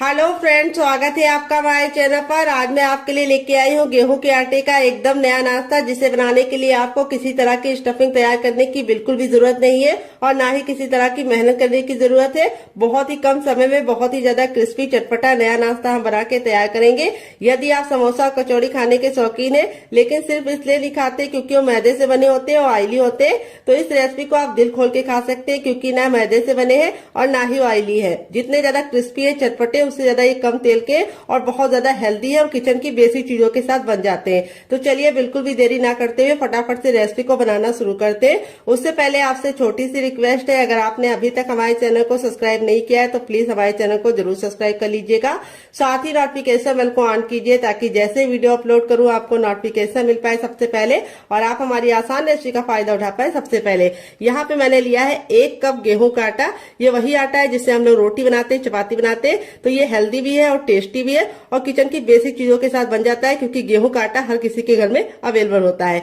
Hello friends, स्वागत है आपका हमारे चैनल पर। आज मैं आपके लिए लेके आई हूँ गेहूं के आटे का एकदम नया नाश्ता, जिसे बनाने के लिए आपको किसी तरह की स्टफिंग तैयार करने की बिल्कुल भी जरूरत नहीं है और ना ही किसी तरह की मेहनत करने की जरूरत है। बहुत ही कम समय में बहुत ही ज्यादा क्रिस्पी चटपटा नया नाश्ता हम बना के तैयार करेंगे। यदि आप समोसा और कचौड़ी खाने के शौकीन है लेकिन सिर्फ इसलिए नहीं खाते क्योंकि वो मैदे से बने होते हैं और ऑयली होते हैं, तो इस रेसिपी को आप दिल खोल के खा सकते हैं क्योंकि ना मैदे से बने हैं और ना ही ऑयली है। जितने ज्यादा क्रिस्पी है चटपटे उससे ज्यादा ये कम तेल के और बहुत ज्यादा हेल्दी है और किचन की बेसिक चीजों के साथ बन जाते हैं। तो चलिए बिल्कुल भी देरी ना करते हुए फटाफट से रेसिपी को बनाना शुरू करते हैं। उससे पहले आपसे छोटी सी रिक्वेस्ट है, अगर आपने अभी तक हमारे चैनल को सब्सक्राइब नहीं किया है तो प्लीज हमारे चैनल को जरूर सब्सक्राइब कर लीजिएगा। साथ ही नोटिफिकेशन बेल को ऑन कीजिए ताकि जैसे वीडियो अपलोड करूं आपको नोटिफिकेशन मिल पाए सबसे पहले और आप हमारी आसान रेसिपी का फायदा उठा पाए सबसे पहले। यहाँ पे मैंने लिया है 1 कप गेहूं का आटा। ये वही आटा है जिससे हम लोग रोटी बनाते हैं, चपाती बनाते हैं। तो ये हेल्दी भी है और टेस्टी भी है और किचन की बेसिक चीजों के साथ बन जाता है क्योंकि गेहूं का आटा हर किसी के घर में अवेलेबल होता है।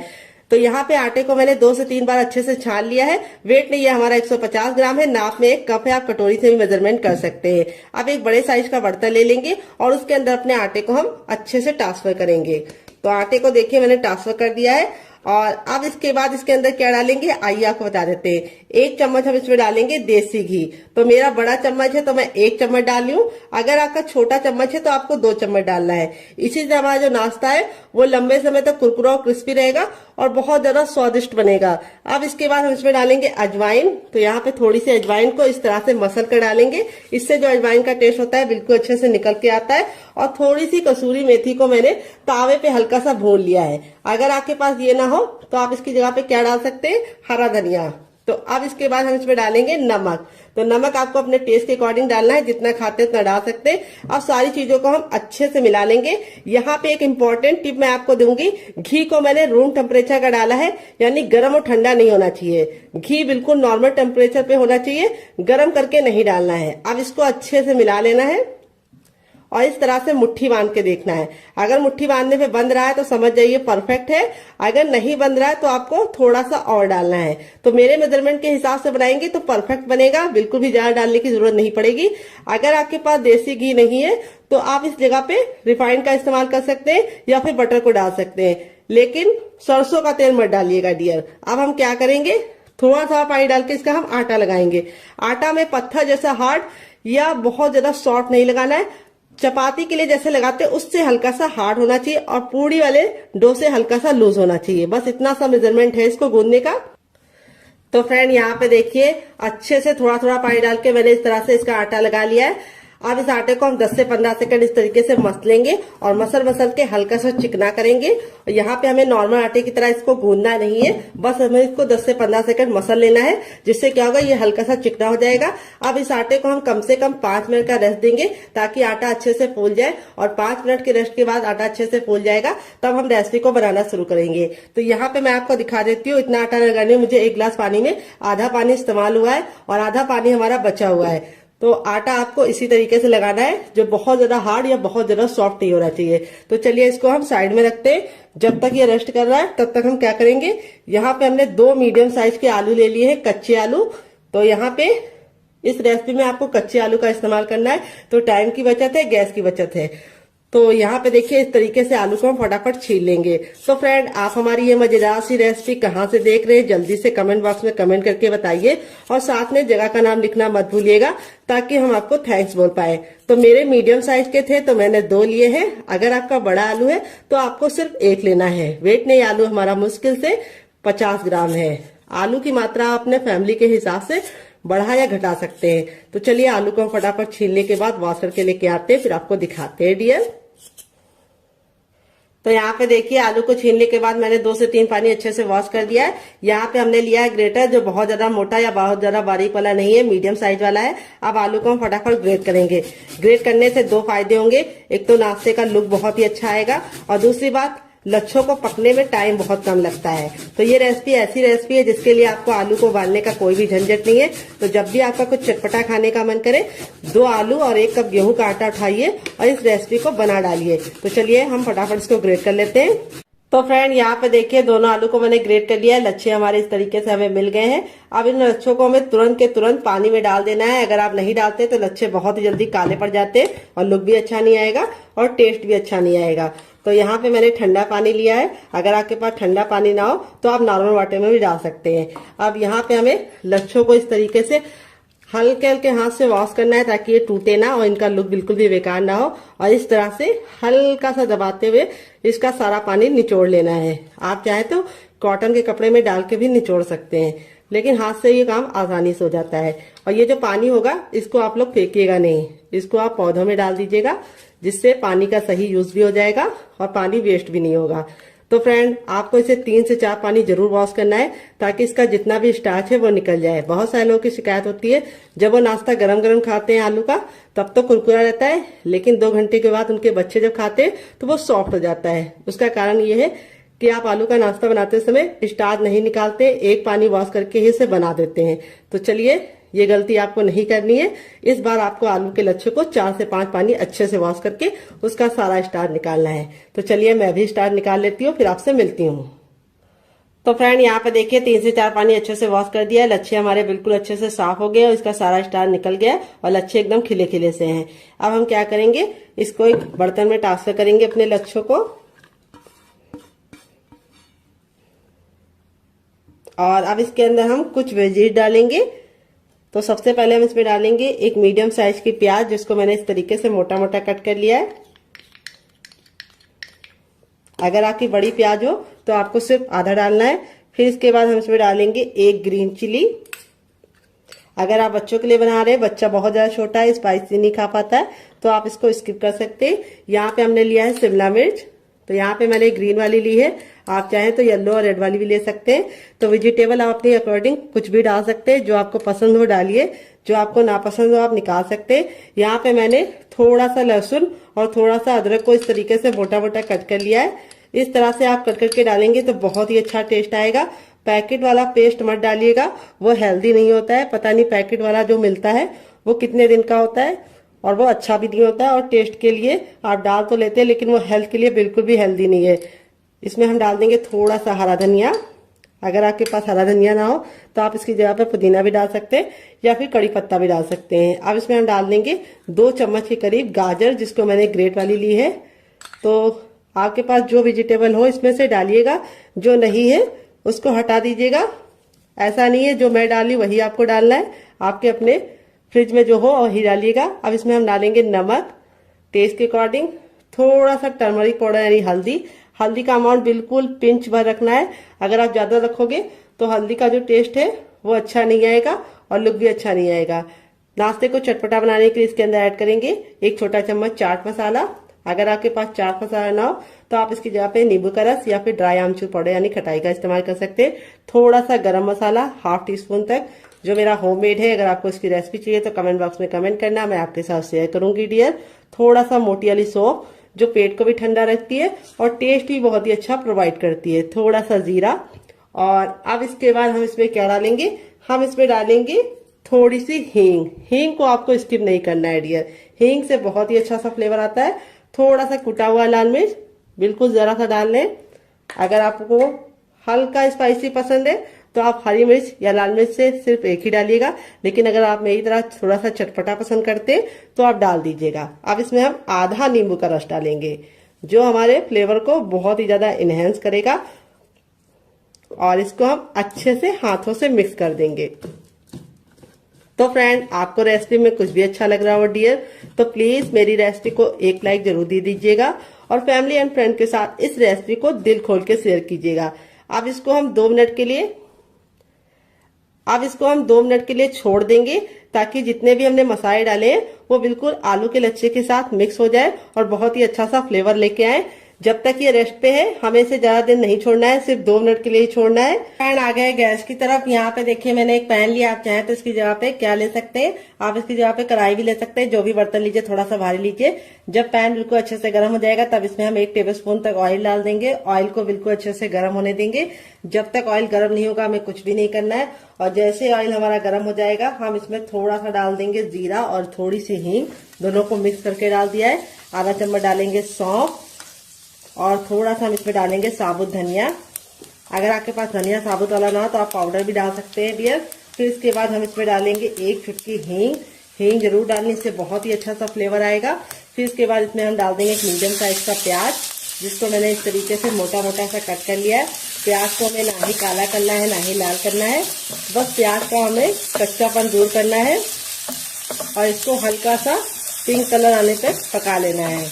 तो यहाँ पे आटे को मैंने 2 से 3 बार अच्छे से छान लिया है। वेट नहीं है हमारा 150 ग्राम है, नाप में 1 कप है, आप कटोरी से भी मेजरमेंट कर सकते हैं। अब एक बड़े साइज का बर्तन ले लेंगे और उसके अंदर अपने आटे को हम अच्छे से ट्रांसफर करेंगे। तो आटे को देखिए मैंने ट्रांसफर कर दिया है और अब इसके बाद इसके अंदर क्या डालेंगे आइए आपको बता देते हैं। 1 चम्मच हम इसमें डालेंगे देसी घी। तो मेरा बड़ा चम्मच है तो मैं 1 चम्मच डाल रही हूँ। अगर आपका छोटा चम्मच है तो आपको 2 चम्मच डालना है। इसी से हमारा जो नाश्ता है वो लंबे समय तक कुरकुरा और क्रिस्पी रहेगा और बहुत ज्यादा स्वादिष्ट बनेगा। अब इसके बाद हम इसमें डालेंगे अजवाइन। तो यहाँ पे थोड़ी सी अजवाइन को इस तरह से मसल कर डालेंगे। इससे जो अजवाइन का टेस्ट होता है बिल्कुल अच्छे से निकल के आता है। और थोड़ी सी कसूरी मेथी को मैंने तावे पे हल्का सा भून लिया है। अगर आपके पास ये ना हो तो आप इसकी जगह पे क्या डाल सकते हैं, हरा धनिया। तो अब इसके बाद हम इसमें डालेंगे नमक। तो नमक आपको अपने टेस्ट के अकॉर्डिंग डालना है, जितना खाते हैं उतना डाल सकते हैं। अब सारी चीजों को हम अच्छे से मिला लेंगे। यहाँ पे एक इम्पोर्टेंट टिप मैं आपको दूंगी, घी को मैंने रूम टेम्परेचर का डाला है, यानी गर्म और ठंडा नहीं होना चाहिए। घी बिल्कुल नॉर्मल टेम्परेचर पे होना चाहिए, गर्म करके नहीं डालना है। अब इसको अच्छे से मिला लेना है और इस तरह से मुट्ठी बांध के देखना है। अगर मुट्ठी बांधने पे बंध रहा है तो समझ जाइए परफेक्ट है, अगर नहीं बंध रहा है तो आपको थोड़ा सा और डालना है। तो मेरे मेजरमेंट के हिसाब से बनाएंगे तो परफेक्ट बनेगा, बिल्कुल भी ज्यादा डालने की जरूरत नहीं पड़ेगी। अगर आपके पास देसी घी नहीं है तो आप इस जगह पे रिफाइंड का इस्तेमाल कर सकते हैं या फिर बटर को डाल सकते हैं, लेकिन सरसों का तेल मत डालिएगा डियर। अब हम क्या करेंगे, थोड़ा सा पानी डाल के इसका हम आटा लगाएंगे। आटा में पत्थर जैसा हार्ड या बहुत ज्यादा सॉफ्ट नहीं लगाना है। चपाती के लिए जैसे लगाते हैं उससे हल्का सा हार्ड होना चाहिए और पूड़ी वाले डो से हल्का सा लूज होना चाहिए। बस इतना सा मेजरमेंट है इसको गूंदने का। तो फ्रेंड यहाँ पे देखिए अच्छे से थोड़ा थोड़ा पानी डाल के मैंने इस तरह से इसका आटा लगा लिया है। अब इस आटे को हम 10 से 15 सेकंड इस तरीके से मसलेंगे और मसल के हल्का सा चिकना करेंगे। और यहाँ पे हमें नॉर्मल आटे की तरह इसको गूंदना नहीं है, बस हमें इसको 10 से 15 सेकंड मसल लेना है, जिससे क्या होगा ये हल्का सा चिकना हो जाएगा। अब इस आटे को हम कम से कम 5 मिनट का रेस्ट देंगे ताकि आटा अच्छे से फूल जाए और 5 मिनट के रेस्ट के बाद आटा अच्छे से फूल जाएगा तब हम रेसिपी को बनाना शुरू करेंगे। तो यहाँ पे मैं आपको दिखा देती हूँ, इतना आटा लगाने में मुझे 1 गिलास पानी में आधा पानी इस्तेमाल हुआ है और आधा पानी हमारा बचा हुआ है। तो आटा आपको इसी तरीके से लगाना है, जो बहुत ज्यादा हार्ड या बहुत ज्यादा सॉफ्ट नहीं होना चाहिए। तो चलिए इसको हम साइड में रखते हैं। जब तक ये रेस्ट कर रहा है तब तक हम क्या करेंगे, यहाँ पे हमने 2 मीडियम साइज के आलू ले लिए हैं, कच्चे आलू। तो यहाँ पे इस रेसिपी में आपको कच्चे आलू का इस्तेमाल करना है, तो टाइम की बचत है, गैस की बचत है। तो यहाँ पे देखिए इस तरीके से आलू को हम फटाफट छील लेंगे। तो फ्रेंड आप हमारी ये मजेदार सी रेसिपी कहाँ से देख रहे हैं जल्दी से कमेंट बॉक्स में कमेंट करके बताइए और साथ में जगह का नाम लिखना मत भूलिएगा ताकि हम आपको थैंक्स बोल पाए। तो मेरे मीडियम साइज के थे तो मैंने 2 लिए हैं। अगर आपका बड़ा आलू है तो आपको सिर्फ 1 लेना है। वेट नहीं, आलू हमारा मुश्किल से 50 ग्राम है। आलू की मात्रा अपने फैमिली के हिसाब से बढ़ा या घटा सकते हैं। तो चलिए आलू को फटाफट छीलने के बाद वॉश करके लेके आते हैं, फिर आपको दिखाते हैं डियर। तो यहाँ पे देखिए आलू को छीलने के बाद मैंने 2 से 3 पानी अच्छे से वॉश कर दिया है। यहाँ पे हमने लिया है ग्रेटर, जो बहुत ज्यादा मोटा या बहुत ज्यादा बारीक वाला नहीं है, मीडियम साइज वाला है। अब आलू को हम फटाफट ग्रेट करेंगे। ग्रेट करने से 2 फायदे होंगे, एक तो नाश्ते का लुक बहुत ही अच्छा आएगा और दूसरी बात लच्छों को पकने में टाइम बहुत कम लगता है। तो ये रेसिपी ऐसी रेसिपी है जिसके लिए आपको आलू को उबालने का कोई भी झंझट नहीं है। तो जब भी आपका कुछ चटपटा खाने का मन करे 2 आलू और 1 कप गेहूं का आटा उठाइए और इस रेसिपी को बना डालिए। तो चलिए हम फटाफट इसको ग्रेट कर लेते हैं। तो तो फ्रेंड यहाँ पे देखिए दोनों आलू को मैंने ग्रेट कर लिया है। लच्छे हमारे इस तरीके से हमें मिल गए हैं। अब इन लच्छों को हमें तुरंत के तुरंत पानी में डाल देना है। अगर आप नहीं डालते तो लच्छे बहुत ही जल्दी काले पड़ जाते हैं और लुक भी अच्छा नहीं आएगा और टेस्ट भी अच्छा नहीं आएगा। तो यहाँ पे मैंने ठंडा पानी लिया है। अगर आपके पास ठंडा पानी ना हो तो आप नॉर्मल वाटर में भी डाल सकते हैं। अब यहाँ पे हमें लच्छों को इस तरीके से हल्के हल्के हाथ से वॉश करना है ताकि ये टूटे ना और इनका लुक बिल्कुल भी बेकार ना हो। और इस तरह से हल्का सा दबाते हुए इसका सारा पानी निचोड़ लेना है। आप चाहे तो कॉटन के कपड़े में डाल के भी निचोड़ सकते हैं, लेकिन हाथ से ये काम आसानी से हो जाता है। और ये जो पानी होगा इसको आप लोग फेंकिएगा नहीं, इसको आप पौधों में डाल दीजिएगा, जिससे पानी का सही यूज भी हो जाएगा और पानी वेस्ट भी नहीं होगा। तो फ्रेंड आपको इसे 3 से 4 पानी जरूर वॉश करना है ताकि इसका जितना भी स्टार्च है वो निकल जाए। बहुत सारे लोगों की शिकायत होती है जब वो नाश्ता गरम गरम खाते हैं आलू का तब तो कुरकुरा रहता है, लेकिन 2 घंटे के बाद उनके बच्चे जब खाते हैं तो वो सॉफ्ट हो जाता है। उसका कारण ये है कि आप आलू का नाश्ता बनाते समय स्टार्च नहीं निकालते, एक पानी वॉश करके ही इसे बना देते हैं। तो चलिए ये गलती आपको नहीं करनी है। इस बार आपको आलू के लच्छे को 4 से 5 पानी अच्छे से वॉश करके उसका सारा स्टार्च निकालना है। तो चलिए मैं भी स्टार्च निकाल लेती हूँ, फिर आपसे मिलती हूँ। तो फ्रेंड यहाँ पे देखिए 3 से 4 पानी अच्छे से वॉश कर दिया है। लच्छे हमारे बिल्कुल अच्छे से साफ हो गए और इसका सारा स्टार्च निकल गया और लच्छे एकदम खिले खिले से हैं। अब हम क्या करेंगे, इसको एक बर्तन में ट्रांसफर करेंगे अपने लच्छों को। और अब इसके अंदर हम कुछ वेजीज डालेंगे। तो सबसे पहले हम इसमें डालेंगे एक मीडियम साइज की प्याज, जिसको मैंने इस तरीके से मोटा मोटा कट कर लिया है। अगर आपकी बड़ी प्याज हो तो आपको सिर्फ आधा डालना है। फिर इसके बाद हम इसमें डालेंगे एक ग्रीन चिली। अगर आप बच्चों के लिए बना रहे हैं, बच्चा बहुत ज्यादा छोटा है, स्पाइसी नहीं खा पाता है, तो आप इसको स्किप कर सकते हैं। यहाँ पे हमने लिया है शिमला मिर्च। तो यहाँ पे मैंने ग्रीन वाली ली है, आप चाहें तो येलो और रेड वाली भी ले सकते हैं। तो वेजिटेबल आप अपने अकॉर्डिंग कुछ भी डाल सकते हैं, जो आपको पसंद हो डालिए, जो आपको नापसंद हो आप निकाल सकते हैं। यहाँ पे मैंने थोड़ा सा लहसुन और थोड़ा सा अदरक को इस तरीके से मोटा मोटा कट कर लिया है। इस तरह से आप कट करके डालेंगे तो बहुत ही अच्छा टेस्ट आएगा। पैकेट वाला पेस्ट मत डालिएगा, वो हेल्दी नहीं होता है। पता नहीं पैकेट वाला जो मिलता है वो कितने दिन का होता है और वो अच्छा भी नहीं होता है। और टेस्ट के लिए आप डाल तो लेते हैं, लेकिन वो हेल्थ के लिए बिल्कुल भी हेल्दी नहीं है। इसमें हम डाल देंगे थोड़ा सा हरा धनिया। अगर आपके पास हरा धनिया ना हो तो आप इसकी जगह पे पुदीना भी डाल सकते हैं या फिर कड़ी पत्ता भी डाल सकते हैं। अब इसमें हम डाल देंगे 2 चम्मच के करीब गाजर, जिसको मैंने ग्रेट वाली ली है। तो आपके पास जो वेजिटेबल हो इसमें से डालिएगा, जो नहीं है उसको हटा दीजिएगा। ऐसा नहीं है जो मैं डाली वही आपको डालना है, आपके अपने फ्रिज में जो हो वही डालिएगा। अब इसमें हम डालेंगे नमक टेस्ट के अकॉर्डिंग, थोड़ा सा टर्मरिक पाउडर यानी हल्दी। हल्दी का अमाउंट बिल्कुल पिंच भर रखना है। अगर आप ज्यादा रखोगे तो हल्दी का जो टेस्ट है वो अच्छा नहीं आएगा और लुक भी अच्छा नहीं आएगा। नाश्ते को चटपटा बनाने के लिए इसके अंदर ऐड करेंगे 1 छोटा चम्मच चाट मसाला। अगर आपके पास चाट मसाला ना हो तो आप इसकी जगह पे नींबू का रस या फिर ड्राई आमचूर पाउडर यानी खटाई का इस्तेमाल कर सकते हैं। थोड़ा सा गरम मसाला ½ टीस्पून तक, जो मेरा होममेड है। अगर आपको इसकी रेसिपी चाहिए तो कमेंट बॉक्स में कमेंट करना, मैं आपके साथ शेयर करूंगी डियर। थोड़ा सा मोटी वाली सौंफ, जो पेट को भी ठंडा रखती है और टेस्ट भी बहुत ही अच्छा प्रोवाइड करती है। थोड़ा सा जीरा। और अब इसके बाद हम इसमें क्या डालेंगे, हम इसमें डालेंगे थोड़ी सी हींग। हींग को आपको स्किप नहीं करना है डियर, हींग से बहुत ही अच्छा सा फ्लेवर आता है। थोड़ा सा कुटा हुआ लाल मिर्च, बिल्कुल जरा सा डाल लें। अगर आपको हल्का स्पाइसी पसंद है तो आप हरी मिर्च या लाल मिर्च से सिर्फ एक ही डालिएगा, लेकिन अगर आप मेरी तरह थोड़ा सा चटपटा पसंद करते हैं तो आप डाल दीजिएगा। अब इसमें हम आधा नींबू का रस डालेंगे, जो हमारे फ्लेवर को बहुत ही ज्यादा इनहेंस करेगा। और इसको हम अच्छे से हाथों से मिक्स कर देंगे। तो फ्रेंड आपको रेसिपी में कुछ भी अच्छा लग रहा हो डियर, तो प्लीज मेरी रेसिपी को एक लाइक जरूर दे दीजिएगा और फैमिली एंड फ्रेंड के साथ इस रेसिपी को दिल खोल के शेयर कीजिएगा। अब इसको हम 2 मिनट के लिए छोड़ देंगे, ताकि जितने भी हमने मसाले डाले हैं वो बिल्कुल आलू के लच्छे के साथ मिक्स हो जाए और बहुत ही अच्छा सा फ्लेवर लेके आए। जब तक ये रेस्ट पे है हमें इसे ज्यादा देर नहीं छोड़ना है, सिर्फ 2 मिनट के लिए ही छोड़ना है। पैन आ गया गैस की तरफ। यहाँ पे देखिए मैंने एक पैन लिया, आप चाहें तो इसकी जगह पे क्या ले सकते हैं, आप इसकी जगह पे कढ़ाई भी ले सकते हैं। जो भी बर्तन लीजिए थोड़ा सा भारी लीजिए। जब पैन बिल्कुल अच्छे से गर्म हो जाएगा तब इसमें हम 1 टेबलस्पून तक ऑयल डाल देंगे। ऑयल को बिल्कुल अच्छे से गर्म होने देंगे। जब तक ऑयल गर्म नहीं होगा हमें कुछ भी नहीं करना है। और जैसे ऑयल हमारा गर्म हो जाएगा हम इसमें थोड़ा सा डाल देंगे जीरा और थोड़ी सी हींग, दोनों को मिक्स करके डाल दिया है। आधा चम्मच डालेंगे सौंफ, और थोड़ा सा हम इसमें डालेंगे साबुत धनिया। अगर आपके पास धनिया साबुत वाला ना हो तो आप पाउडर भी डाल सकते हैं डियर। फिर इसके बाद हम इसमें डालेंगे 1 चुटकी हींग। हींग जरूर डालनी, इससे बहुत ही अच्छा सा फ्लेवर आएगा। फिर इसके बाद इसमें हम डाल देंगे एक मीडियम साइज का प्याज, जिसको मैंने इस तरीके से मोटा मोटा सा कट कर लिया है। प्याज को हमें ना ही काला करना है ना ही लाल करना है, बस प्याज का हमें कच्चापन दूर करना है और इसको हल्का सा पिंक कलर आने तक पका लेना है।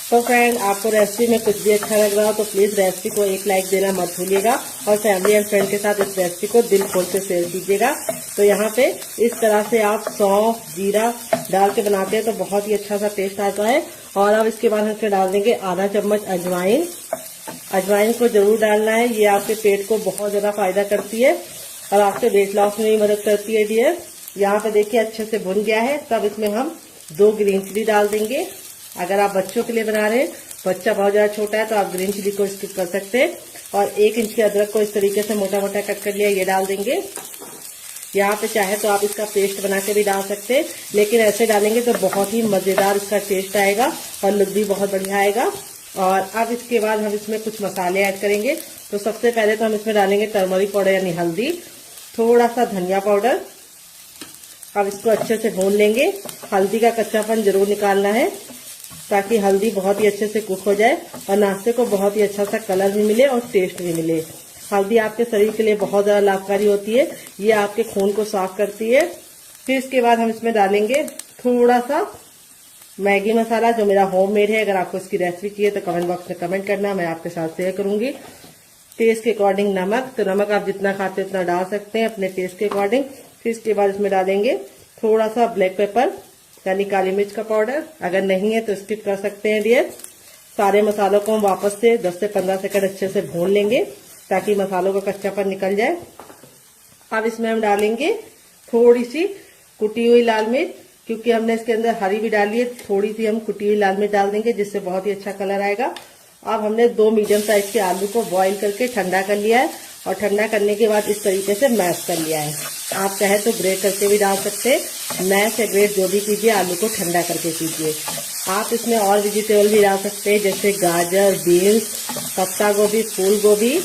तो फ्रेंड, आपको रेसिपी में कुछ भी अच्छा लग रहा हो तो प्लीज रेसिपी को एक लाइक देना मत भूलिएगा और फैमिली एंड फ्रेंड के साथ इस रेसिपी को दिल खोल के शेयर कीजिएगा। तो यहाँ पे इस तरह से आप सौंफ जीरा डाल के बनाते हैं तो बहुत ही अच्छा सा टेस्ट आता है। और अब इसके बाद हम इसमें डाल देंगे आधा चम्मच अजवाइन। अजवाइन को जरूर डालना है, ये आपके पेट को बहुत ज्यादा फायदा करती है और आपके वेट लॉस में भी मदद करती है डियर। यहाँ पे देखिए अच्छे से भुन गया है। तब इसमें हम 2 ग्रीन चिली डाल देंगे। अगर आप बच्चों के लिए बना रहे हैं, बच्चा बहुत ज्यादा छोटा है तो आप ग्रीन चिली को स्किप कर सकते हैं। और 1 इंच के अदरक को इस तरीके से मोटा मोटा कट कर लिया, ये डाल देंगे। यहाँ पे चाहे तो आप इसका पेस्ट बना के भी डाल सकते हैं, लेकिन ऐसे डालेंगे तो बहुत ही मजेदार इसका टेस्ट आएगा और लुक भी बहुत बढ़िया आएगा। और अब इसके बाद हम इसमें कुछ मसाले ऐड करेंगे। तो सबसे पहले तो हम इसमें डालेंगे टर्मरिक पाउडर यानी हल्दी, थोड़ा सा धनिया पाउडर। अब इसको अच्छे से भून लेंगे। हल्दी का कच्चापन जरूर निकालना है ताकि हल्दी बहुत ही अच्छे से कुक हो जाए और नाश्ते को बहुत ही अच्छा सा कलर भी मिले और टेस्ट भी मिले। हल्दी आपके शरीर के लिए बहुत ज्यादा लाभकारी होती है, ये आपके खून को साफ करती है। फिर इसके बाद हम इसमें डालेंगे थोड़ा सा मैगी मसाला, जो मेरा होममेड है। अगर आपको इसकी रेसिपी चाहिए तो कमेंट बॉक्स में कमेंट करना, मैं आपके साथ शेयर करूंगी। टेस्ट के अकॉर्डिंग नमक, तो नमक आप जितना खाते हैं उतना डाल सकते हैं अपने टेस्ट के अकॉर्डिंग। फिर इसके बाद इसमें डालेंगे थोड़ा सा ब्लैक पेपर यानी काली मिर्च का पाउडर। अगर नहीं है तो स्किप कर सकते हैं डियर। सारे मसालों को हम वापस से 10 से 15 सेकंड अच्छे से भून लेंगे ताकि मसालों का कच्चापन निकल जाए। अब इसमें हम डालेंगे थोड़ी सी कुटी हुई लाल मिर्च, क्योंकि हमने इसके अंदर हरी भी डाली है, थोड़ी सी हम कुटी हुई लाल मिर्च डाल देंगे जिससे बहुत ही अच्छा कलर आएगा। अब हमने 2 मीडियम साइज के आलू को बॉईल करके ठंडा कर लिया है और ठंडा करने के बाद इस तरीके से मैश कर लिया है। आप चाहे तो ग्रेट करके भी डाल सकते हैं, मैश या ग्रेट जो भी कीजिए, आलू को ठंडा करके कीजिए। आप इसमें और वेजिटेबल भी डाल सकते हैं जैसे गाजर, बीन्स, पत्ता गोभी, फूल गोभी,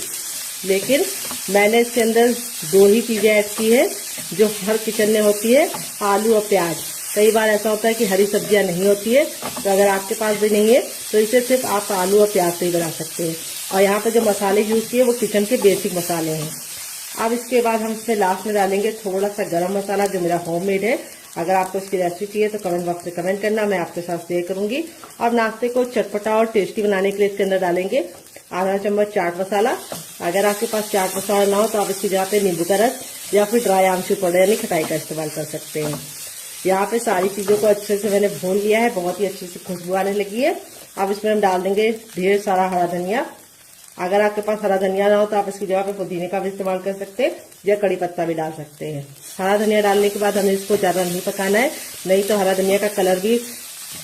लेकिन मैंने इसके अंदर 2 ही चीजें ऐड की है जो हर किचन में होती है, आलू और प्याज। कई बार ऐसा होता है कि हरी सब्जियां नहीं होती है, तो अगर आपके पास भी नहीं है तो इसे सिर्फ आप आलू और प्याज से ही बना सकते हैं। और यहाँ पे जो मसाले यूज किए वो किचन के बेसिक मसाले हैं। अब इसके बाद हम इसमें लास्ट में डालेंगे थोड़ा सा गरम मसाला, जो मेरा होममेड है। अगर आपको इसकी रेसिपी चाहिए तो कमेंट बॉक्स में कमेंट करना, मैं आपके साथ शेयर करूंगी। और नाश्ते को चटपटा और टेस्टी बनाने के लिए इसके अंदर डालेंगे आधा चम्मच चाट मसाला। अगर आपके पास चाट मसाला ना हो तो आप इसकी जगह पे नींबू का रस या फिर ड्राई आमचूर पाउडर यानी खटाई का इस्तेमाल कर सकते हैं। यहाँ पे सारी चीजों को अच्छे से मैंने भून लिया है, बहुत ही अच्छी सी खुशबू आने लगी है। अब इसमें हम डाल देंगे ढेर सारा हरा धनिया। अगर आपके पास हरा धनिया ना हो तो आप इसकी जगह पे पुदीने का भी इस्तेमाल कर सकते हैं या कड़ी पत्ता भी डाल सकते हैं। हरा धनिया डालने के बाद हमें इसको ज्यादा नहीं पकाना है, नहीं तो हरा धनिया का कलर भी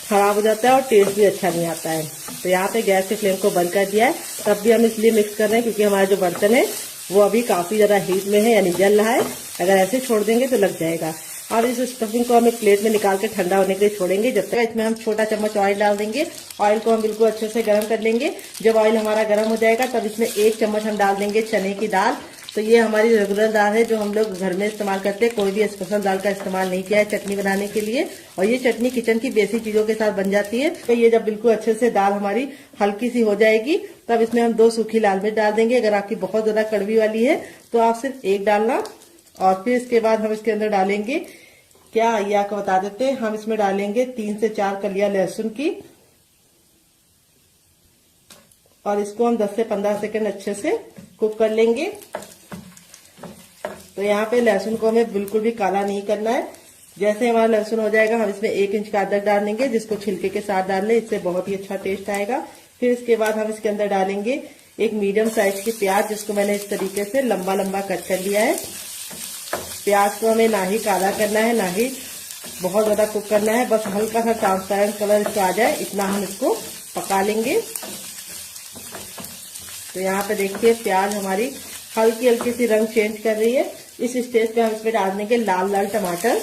खराब हो जाता है और टेस्ट भी अच्छा नहीं आता है। तो यहाँ पे गैस के फ्लेम को बंद कर दिया है। तब भी हम इसलिए मिक्स कर रहे हैं क्योंकि हमारा जो बर्तन है वो अभी काफी ज्यादा हीट में है यानी जल रहा है। अगर ऐसे छोड़ देंगे तो लग जाएगा। अब इस स्टफिंग को हम एक प्लेट में निकाल के ठंडा होने के लिए छोड़ेंगे। जब तक इसमें हम छोटा चम्मच ऑयल डाल देंगे। ऑयल को हम बिल्कुल अच्छे से गर्म कर लेंगे। जब ऑयल हमारा गर्म हो जाएगा तब इसमें 1 चम्मच हम डाल देंगे चने की दाल। तो ये हमारी रेगुलर दाल है जो हम लोग घर में इस्तेमाल करते हैं, कोई भी स्पेशल दाल का इस्तेमाल नहीं किया है चटनी बनाने के लिए। और ये चटनी किचन की बेसिक चीजों के साथ बन जाती है। तो ये जब बिल्कुल अच्छे से दाल हमारी हल्की सी हो जाएगी तब इसमें हम 2 सूखी लाल मिर्च डाल देंगे। अगर आपकी बहुत ज्यादा कड़वी वाली है तो आप सिर्फ 1 डालना। और फिर इसके बाद हम इसके अंदर डालेंगे, क्या ये आपको बता देते हैं, हम इसमें डालेंगे 3 से 4 कलियां लहसुन की। और इसको हम 10 से 15 सेकंड अच्छे से कुक कर लेंगे। तो यहाँ पे लहसुन को हमें बिल्कुल भी काला नहीं करना है। जैसे हमारा लहसुन हो जाएगा हम इसमें 1 इंच का अदरक डाल देंगे, जिसको छिलके के साथ डाल लें, इससे बहुत ही अच्छा टेस्ट आएगा। फिर इसके बाद हम इसके अंदर डालेंगे एक मीडियम साइज की प्याज, जिसको मैंने इस तरीके से लंबा लंबा कट कर लिया है। प्याज को हमें ना ही काला करना है ना ही बहुत ज्यादा कुक करना है, बस हल्का सा ट्रांसपेरेंट कलर इसका आ जाए इतना हम इसको पका लेंगे। तो यहाँ पे देखिए प्याज हमारी हल्की हल्की सी रंग चेंज कर रही है। इस स्टेज पे हम इसमें डाल देंगे लाल लाल टमाटर।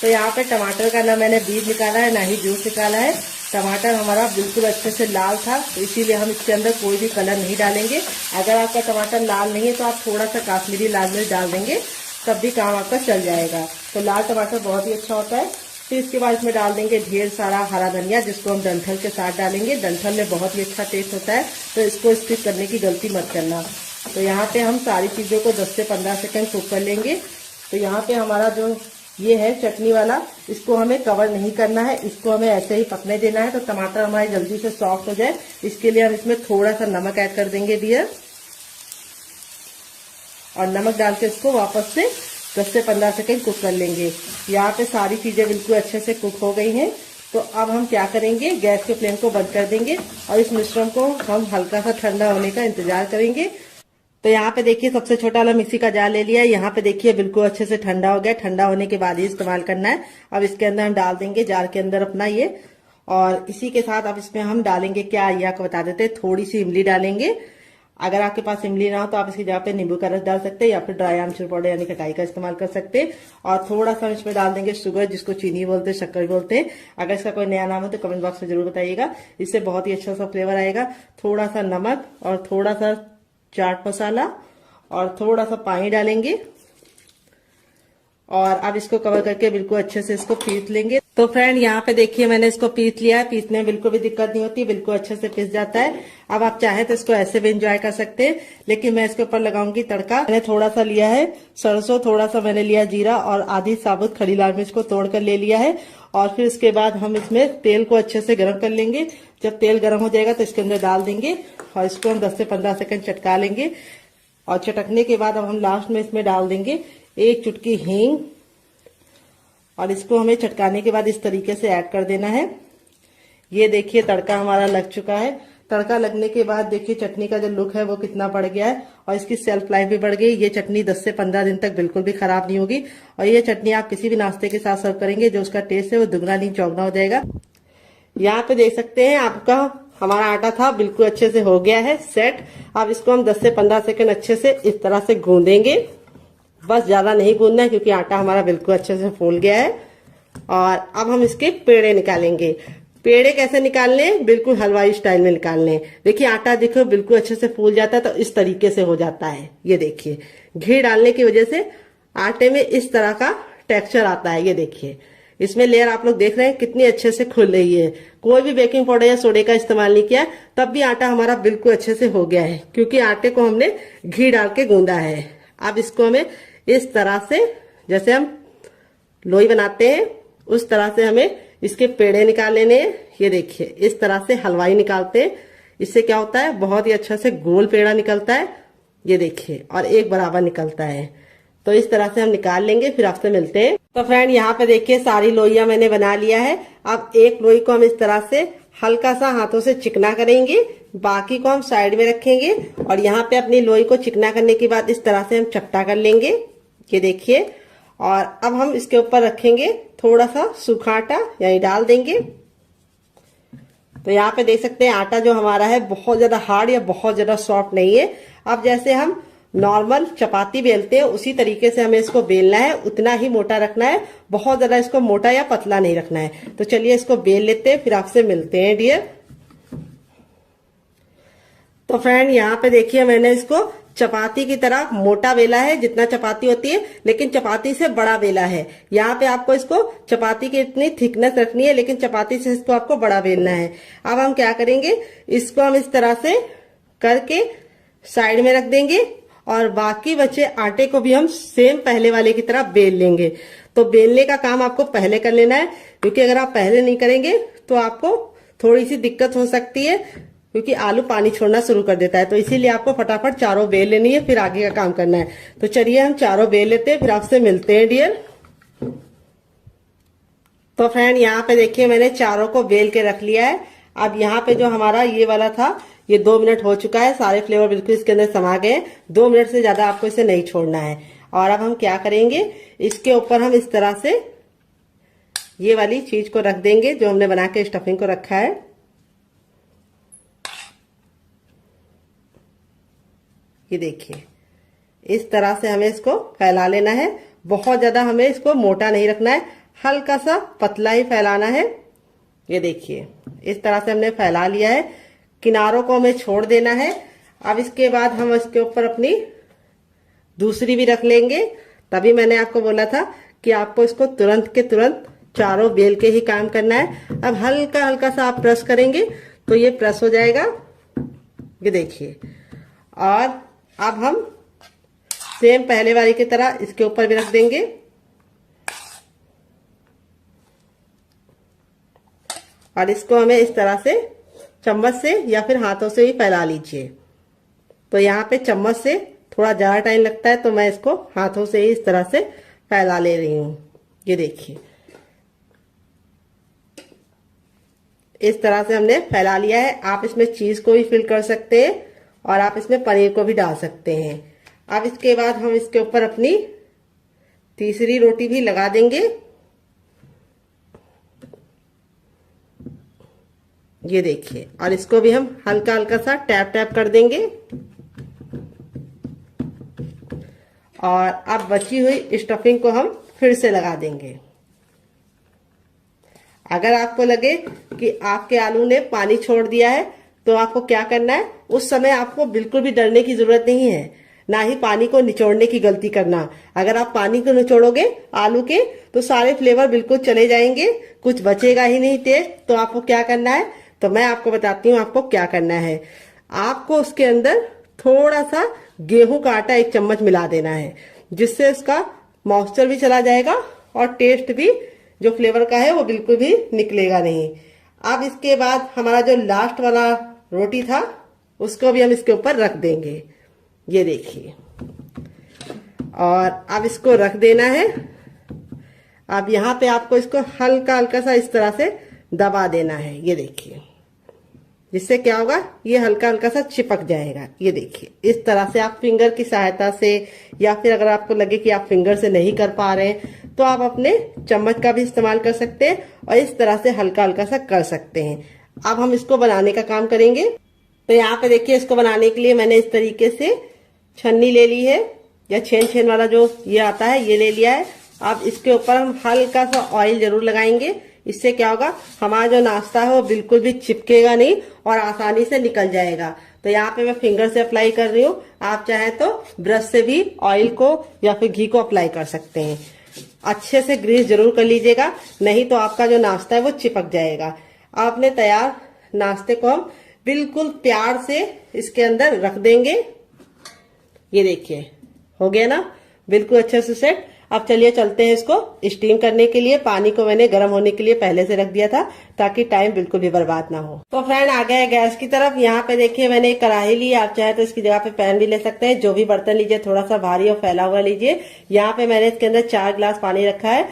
तो यहाँ पे टमाटर का ना मैंने बीज निकाला है ना ही जूस निकाला है, टमाटर हमारा बिल्कुल अच्छे से लाल था, तो इसीलिए हम इसके अंदर कोई भी कलर नहीं डालेंगे। अगर आपका टमाटर लाल नहीं है तो आप थोड़ा सा काश्मीरी लाल मिर्च डाल देंगे, तब भी काम आपका चल जाएगा। तो लाल टमाटर बहुत ही अच्छा होता है। फिर इसके बाद इसमें डाल देंगे ढेर सारा हरा धनिया, जिसको हम डंठल के साथ डालेंगे। डंठल में बहुत ही अच्छा टेस्ट होता है, तो इसको स्किप करने की गलती मत करना। तो यहाँ पे हम सारी चीज़ों को 10 से 15 सेकंड कुक कर लेंगे। तो यहाँ पे हमारा जो ये है चटनी वाला, इसको हमें कवर नहीं करना है, इसको हमें ऐसे ही पकने देना है। तो टमाटर हमारे जल्दी से सॉफ्ट हो जाए, इसके लिए हम इसमें थोड़ा सा नमक ऐड कर देंगे डियर, और नमक डाल के इसको वापस से 10 से 15 सेकंड कुक कर लेंगे। यहाँ पे सारी चीजें बिल्कुल अच्छे से कुक हो गई हैं। तो अब हम क्या करेंगे, गैस के फ्लेम को बंद कर देंगे और इस मिश्रण को हम हल्का सा ठंडा होने का इंतजार करेंगे। तो यहाँ पे देखिए सबसे छोटा वाला मिक्सी का जार ले लिया है। यहाँ पे देखिए बिल्कुल अच्छे से ठंडा हो गया। ठंडा होने के बाद ही इस्तेमाल करना है। अब इसके अंदर हम डाल देंगे जार के अंदर अपना ये, और इसी के साथ अब इसमें हम डालेंगे क्या, ये आपको बता देते हैं, थोड़ी सी इमली डालेंगे। अगर आपके पास इमली ना हो तो आप इसकी जगह पे नींबू का रस डाल सकते हैं, या फिर ड्राई आमचूर पाउडर यानी खटाई का इस्तेमाल कर सकते हैं। और थोड़ा सा इसमें डाल देंगे शुगर, जिसको चीनी बोलते हैं, शक्कर बोलते हैं। अगर इसका कोई नया नाम हो तो कमेंट बॉक्स में जरूर बताइएगा, इससे बहुत ही अच्छा सा फ्लेवर आएगा। थोड़ा सा नमक और थोड़ा सा चाट मसाला और थोड़ा सा पानी डालेंगे, और अब इसको कवर करके बिल्कुल अच्छे से इसको पीस लेंगे। तो फ्रेंड यहाँ पे देखिए मैंने इसको पीस लिया है। पीसने में बिल्कुल भी दिक्कत नहीं होती, बिल्कुल अच्छे से पीस जाता है। अब आप चाहे तो इसको ऐसे भी एंजॉय कर सकते हैं, लेकिन मैं इसके ऊपर लगाऊंगी तड़का। मैंने थोड़ा सा लिया है सरसों, थोड़ा सा मैंने लिया जीरा, और आधी साबुत खड़ी लाल मिर्च को तोड़ कर ले लिया है। और फिर इसके बाद हम इसमें तेल को अच्छे से गर्म कर लेंगे। जब तेल गर्म हो जाएगा तो इसके अंदर डाल देंगे, और इसको हम 10 से 15 सेकंड चटका लेंगे। और चटकने के बाद अब हम लास्ट में इसमें डाल देंगे 1 चुटकी हींग, और इसको हमें चटकाने के बाद इस तरीके से ऐड कर देना है। ये देखिए तड़का हमारा लग चुका है। तड़का लगने के बाद देखिए चटनी का जो लुक है वो कितना बढ़ गया है, और इसकी सेल्फ लाइफ भी बढ़ गई। ये चटनी 10 से 15 दिन तक बिल्कुल भी खराब नहीं होगी, और ये चटनी आप किसी भी नाश्ते के साथ सर्व करेंगे, जो उसका टेस्ट है वो दुगना नहीं चौगना हो जाएगा। यहाँ पे देख सकते हैं आपका हमारा आटा था बिल्कुल अच्छे से हो गया है सेट। अब इसको हम 10 से 15 सेकंड अच्छे से इस तरह से गूंदेंगे। बस ज्यादा नहीं गूंदना है, क्योंकि आटा हमारा बिल्कुल अच्छे से फूल गया है। और अब हम इसके पेड़े निकालेंगे। पेड़े कैसे निकालने हैं, बिल्कुल हलवाई स्टाइल में निकालने हैं। देखिए आटा देखो बिल्कुल अच्छे से फूल जाता है, तो इस तरीके से हो जाता है। ये देखिए घी डालने की वजह से आटे में इस तरह का टेक्सचर आता है। ये देखिए इसमें लेयर आप लोग देख रहे हैं कितनी अच्छे से खुल रही है। कोई भी बेकिंग पाउडर या सोडे का इस्तेमाल नहीं किया, तब भी आटा हमारा बिल्कुल अच्छे से हो गया है, क्योंकि आटे को हमने घी डाल के गूंदा है। अब इसको हमें इस तरह से, जैसे हम लोई बनाते हैं उस तरह से हमें इसके पेड़े निकाल लेने हैं। ये देखिए इस तरह से हलवाई निकालते हैं। इससे क्या होता है, बहुत ही अच्छा से गोल पेड़ा निकलता है। ये देखिए, और एक बराबर निकलता है। तो इस तरह से हम निकाल लेंगे, फिर आपसे मिलते हैं। तो फ्रेंड यहाँ पे देखिए सारी लोइयां मैंने बना लिया है। अब एक लोई को हम इस तरह से हल्का सा हाथों से चिकना करेंगे, बाकी को हम साइड में रखेंगे। और यहाँ पे अपनी लोई को चिकना करने के बाद इस तरह से हम चपटा कर लेंगे। ये देखिए, और अब हम इसके ऊपर रखेंगे थोड़ा सा सूखा आटा, यानी डाल देंगे। तो यहाँ पे देख सकते हैं आटा जो हमारा है बहुत ज्यादा हार्ड या बहुत ज्यादा सॉफ्ट नहीं है। अब जैसे हम नॉर्मल चपाती बेलते हैं उसी तरीके से हमें इसको बेलना है, उतना ही मोटा रखना है, बहुत ज्यादा इसको मोटा या पतला नहीं रखना है। तो चलिए इसको बेल लेते हैं, फिर आपसे मिलते हैं डियर। तो फ्रेंड यहाँ पे देखिए मैंने इसको चपाती की तरह मोटा बेला है, जितना चपाती होती है, लेकिन चपाती से बड़ा बेला है। यहाँ पे आपको इसको चपाती की इतनी थिकनेस रखनी है, लेकिन चपाती से इसको आपको बड़ा बेलना है। अब हम क्या करेंगे, इसको हम इस तरह से करके साइड में रख देंगे, और बाकी बचे आटे को भी हम सेम पहले वाले की तरह बेल लेंगे। तो बेलने का काम आपको पहले कर लेना है, क्योंकि अगर आप पहले नहीं करेंगे तो आपको थोड़ी सी दिक्कत हो सकती है, क्योंकि आलू पानी छोड़ना शुरू कर देता है। तो इसीलिए आपको फटाफट चारों बेल लेनी है, फिर आगे का काम करना है। तो चलिए हम चारों बेल लेते हैं, फिर आपसे मिलते हैं डियर। तो फ्रेंड यहाँ पे देखिए मैंने चारों को बेल के रख लिया है। अब यहाँ पे जो हमारा ये वाला था, ये 2 मिनट हो चुका है, सारे फ्लेवर बिल्कुल इसके अंदर समा गए। 2 मिनट से ज्यादा आपको इसे नहीं छोड़ना है। और अब हम क्या करेंगे, इसके ऊपर हम इस तरह से ये वाली चीज को रख देंगे जो हमने बना के स्टफिंग को रखा है। ये देखिए इस तरह से हमें इसको फैला लेना है। बहुत ज्यादा हमें इसको मोटा नहीं रखना है, हल्का सा पतला ही फैलाना है। ये देखिए इस तरह से हमने फैला लिया है, किनारों को हमें छोड़ देना है। अब इसके बाद हम इसके ऊपर अपनी दूसरी भी रख लेंगे। तभी मैंने आपको बोला था कि आपको इसको तुरंत के तुरंत चारों बेल के ही काम करना है। अब हल्का हल्का सा आप प्रेस करेंगे तो ये प्रेस हो जाएगा, ये देखिए। और अब हम सेम पहले वाली की तरह इसके ऊपर भी रख देंगे और इसको हमें इस तरह से चम्मच से या फिर हाथों से ही फैला लीजिए। तो यहाँ पे चम्मच से थोड़ा ज्यादा टाइम लगता है, तो मैं इसको हाथों से ही इस तरह से फैला ले रही हूँ। ये देखिए इस तरह से हमने फैला लिया है। आप इसमें चीज को भी फिल कर सकते हैं और आप इसमें पनीर को भी डाल सकते हैं। अब इसके बाद हम इसके ऊपर अपनी तीसरी रोटी भी लगा देंगे। ये देखिए, और इसको भी हम हल्का हल्का सा टैप टैप कर देंगे। और अब बची हुई स्टफिंग को हम फिर से लगा देंगे। अगर आपको लगे कि आपके आलू ने पानी छोड़ दिया है तो आपको क्या करना है, उस समय आपको बिल्कुल भी डरने की जरूरत नहीं है, ना ही पानी को निचोड़ने की गलती करना। अगर आप पानी को निचोड़ोगे आलू के तो सारे फ्लेवर बिल्कुल चले जाएंगे, कुछ बचेगा ही नहीं टेस्ट। तो आपको क्या करना है, तो मैं आपको बताती हूँ आपको क्या करना है। आपको उसके अंदर थोड़ा सा गेहूं का आटा 1 चम्मच मिला देना है, जिससे उसका मॉइस्चर भी चला जाएगा और टेस्ट भी जो फ्लेवर का है वो बिल्कुल भी निकलेगा नहीं। अब इसके बाद हमारा जो लास्ट वाला रोटी था उसको भी हम इसके ऊपर रख देंगे। ये देखिए, और अब इसको रख देना है। अब यहाँ पे आपको इसको हल्का हल्का सा इस तरह से दबा देना है। ये देखिए, जिससे क्या होगा, ये हल्का हल्का सा चिपक जाएगा। ये देखिए, इस तरह से आप फिंगर की सहायता से, या फिर अगर आपको लगे कि आप फिंगर से नहीं कर पा रहे हैं तो आप अपने चम्मच का भी इस्तेमाल कर सकते हैं और इस तरह से हल्का हल्का सा कर सकते हैं। अब हम इसको बनाने का काम करेंगे। तो यहाँ पे देखिए, इसको बनाने के लिए मैंने इस तरीके से छन्नी ले ली है, या छेन छेन वाला जो ये आता है ये ले लिया है। अब इसके ऊपर हम हल्का सा ऑयल जरूर लगाएंगे। इससे क्या होगा, हमारा जो नाश्ता है वो बिल्कुल भी चिपकेगा नहीं और आसानी से निकल जाएगा। तो यहाँ पे मैं फिंगर से अप्लाई कर रही हूँ, आप चाहे तो ब्रश से भी ऑयल को या फिर घी को अप्लाई कर सकते हैं। अच्छे से ग्रीस जरूर कर लीजिएगा, नहीं तो आपका जो नाश्ता है वो चिपक जाएगा। आपने तैयार नाश्ते को हम बिल्कुल प्यार से इसके अंदर रख देंगे। ये देखिए, हो गया ना बिल्कुल अच्छे से सेट। अब चलिए चलते हैं इसको स्टीम करने के लिए। पानी को मैंने गर्म होने के लिए पहले से रख दिया था ताकि टाइम बिल्कुल भी बर्बाद ना हो। तो फ्रेंड आ गया है गैस की तरफ। यहाँ पे देखिए मैंने एक कढ़ाई ली, आप चाहे तो इसकी जगह पे पैन भी ले सकते हैं। जो भी बर्तन लीजिए थोड़ा सा भारी और फैला हुआ लीजिए। यहाँ पे मैंने इसके अंदर 4 गिलास पानी रखा है,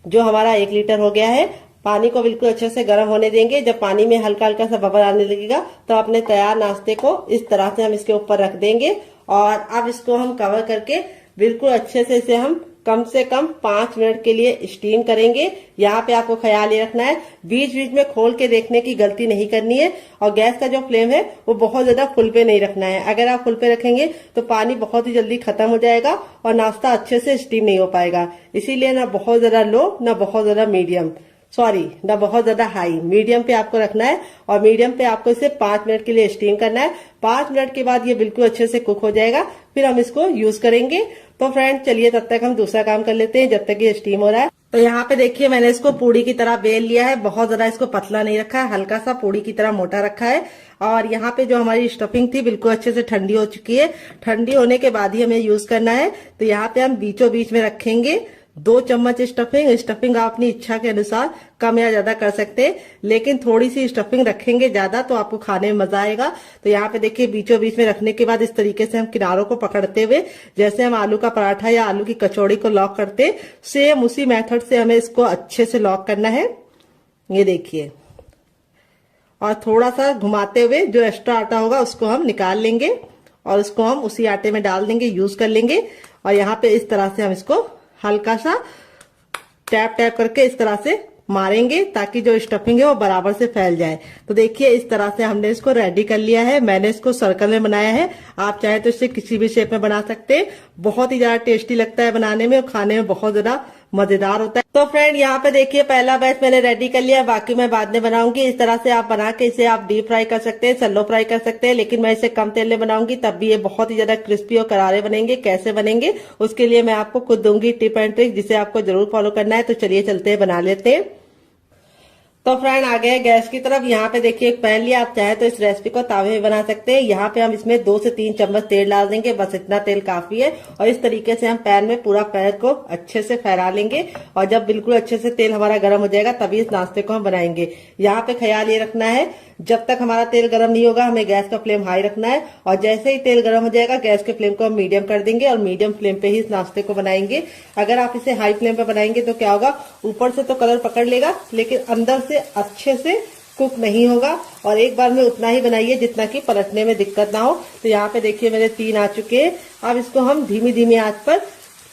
जो हमारा 1 लीटर हो गया है। पानी को बिल्कुल अच्छे से गर्म होने देंगे। जब पानी में हल्का हल्का सा बबल आने लगेगा तो अपने तैयार नाश्ते को इस तरह से हम इसके ऊपर रख देंगे और अब इसको हम कवर करके बिल्कुल अच्छे से इसे हम कम से कम 5 मिनट के लिए स्टीम करेंगे। यहाँ पे आपको ख्याल ये रखना है, बीच बीच में खोल के देखने की गलती नहीं करनी है और गैस का जो फ्लेम है वो बहुत ज्यादा फुल पे नहीं रखना है। अगर आप फुल पे रखेंगे तो पानी बहुत ही जल्दी खत्म हो जाएगा और नाश्ता अच्छे से स्टीम नहीं हो पाएगा। इसीलिए ना बहुत ज्यादा लो, ना बहुत ज्यादा मीडियम, सॉरी ना बहुत ज्यादा हाई, मीडियम पे आपको रखना है और मीडियम पे आपको इसे 5 मिनट के लिए स्टीम करना है। 5 मिनट के बाद ये बिल्कुल अच्छे से कुक हो जाएगा, फिर हम इसको यूज करेंगे। तो फ्रेंड चलिए तब तक हम दूसरा काम कर लेते हैं जब तक ये स्टीम हो रहा है। तो यहाँ पे देखिए मैंने इसको पूड़ी की तरह बेल लिया है, बहुत ज्यादा इसको पतला नहीं रखा है, हल्का सा पूड़ी की तरह मोटा रखा है। और यहाँ पे जो हमारी स्टफिंग थी बिल्कुल अच्छे से ठंडी हो चुकी है। ठंडी होने के बाद ही हमें यूज करना है। तो यहाँ पे हम बीचों बीच में रखेंगे 2 चम्मच स्टफिंग। स्टफिंग आप अपनी इच्छा के अनुसार कम या ज्यादा कर सकते हैं, लेकिन थोड़ी सी स्टफिंग रखेंगे ज्यादा तो आपको खाने में मजा आएगा। तो यहाँ पे देखिए बीचों बीच में रखने के बाद इस तरीके से हम किनारों को पकड़ते हुए, जैसे हम आलू का पराठा या आलू की कचौड़ी को लॉक करते, सेम उसी मेथड से हमें इसको अच्छे से लॉक करना है। ये देखिए, और थोड़ा सा घुमाते हुए जो एक्स्ट्रा आटा होगा उसको हम निकाल लेंगे और उसको हम उसी आटे में डाल देंगे, यूज कर लेंगे। और यहाँ पे इस तरह से हम इसको हल्का सा टैप टैप करके इस तरह से मारेंगे ताकि जो स्टफिंग है वो बराबर से फैल जाए। तो देखिए इस तरह से हमने इसको रेडी कर लिया है। मैंने इसको सर्कल में बनाया है, आप चाहे तो इसे किसी भी शेप में बना सकते हैं। बहुत ही ज्यादा टेस्टी लगता है बनाने में और खाने में बहुत ज्यादा मजेदार होता है। तो फ्रेंड यहाँ पे देखिए पहला बैच मैंने रेडी कर लिया, बाकी मैं बाद में बनाऊंगी। इस तरह से आप बना के इसे आप डीप फ्राई कर सकते हैं, सैलो फ्राई कर सकते हैं, लेकिन मैं इसे कम तेल में बनाऊंगी, तब भी ये बहुत ही ज्यादा क्रिस्पी और करारे बनेंगे। कैसे बनेंगे उसके लिए मैं आपको खुद दूंगी टिप एंड ट्रिक, जिसे आपको जरूर फॉलो करना है। तो चलिए चलते हैं, बना लेते हैं। तो फ्रेंड आ गए गैस की तरफ। यहाँ पे देखिए एक पैन लिया, आप चाहे तो इस रेसिपी को तावे में बना सकते हैं। यहाँ पे हम इसमें 2 से 3 चम्मच तेल डाल देंगे, बस इतना तेल काफी है। और इस तरीके से हम पैन में पूरा पैन को अच्छे से फैला लेंगे, और जब बिल्कुल अच्छे से तेल हमारा गर्म हो जाएगा तभी इस नाश्ते को हम बनाएंगे। यहाँ पे ख्याल ये रखना है, जब तक हमारा तेल गर्म नहीं होगा हमें गैस का फ्लेम हाई रखना है, और जैसे ही तेल गर्म हो जाएगा गैस के फ्लेम को हम मीडियम कर देंगे, और मीडियम फ्लेम पे ही इस नाश्ते को बनाएंगे। अगर आप इसे हाई फ्लेम पे बनाएंगे तो क्या होगा, ऊपर से तो कलर पकड़ लेगा लेकिन अंदर से अच्छे से कुक नहीं होगा। और एक बार में उतना ही बनाइए जितना कि पलटने में दिक्कत ना हो। तो यहाँ पे देखिए मेरे 3 आ चुके हैं। अब इसको हम धीमी धीमी आंच पर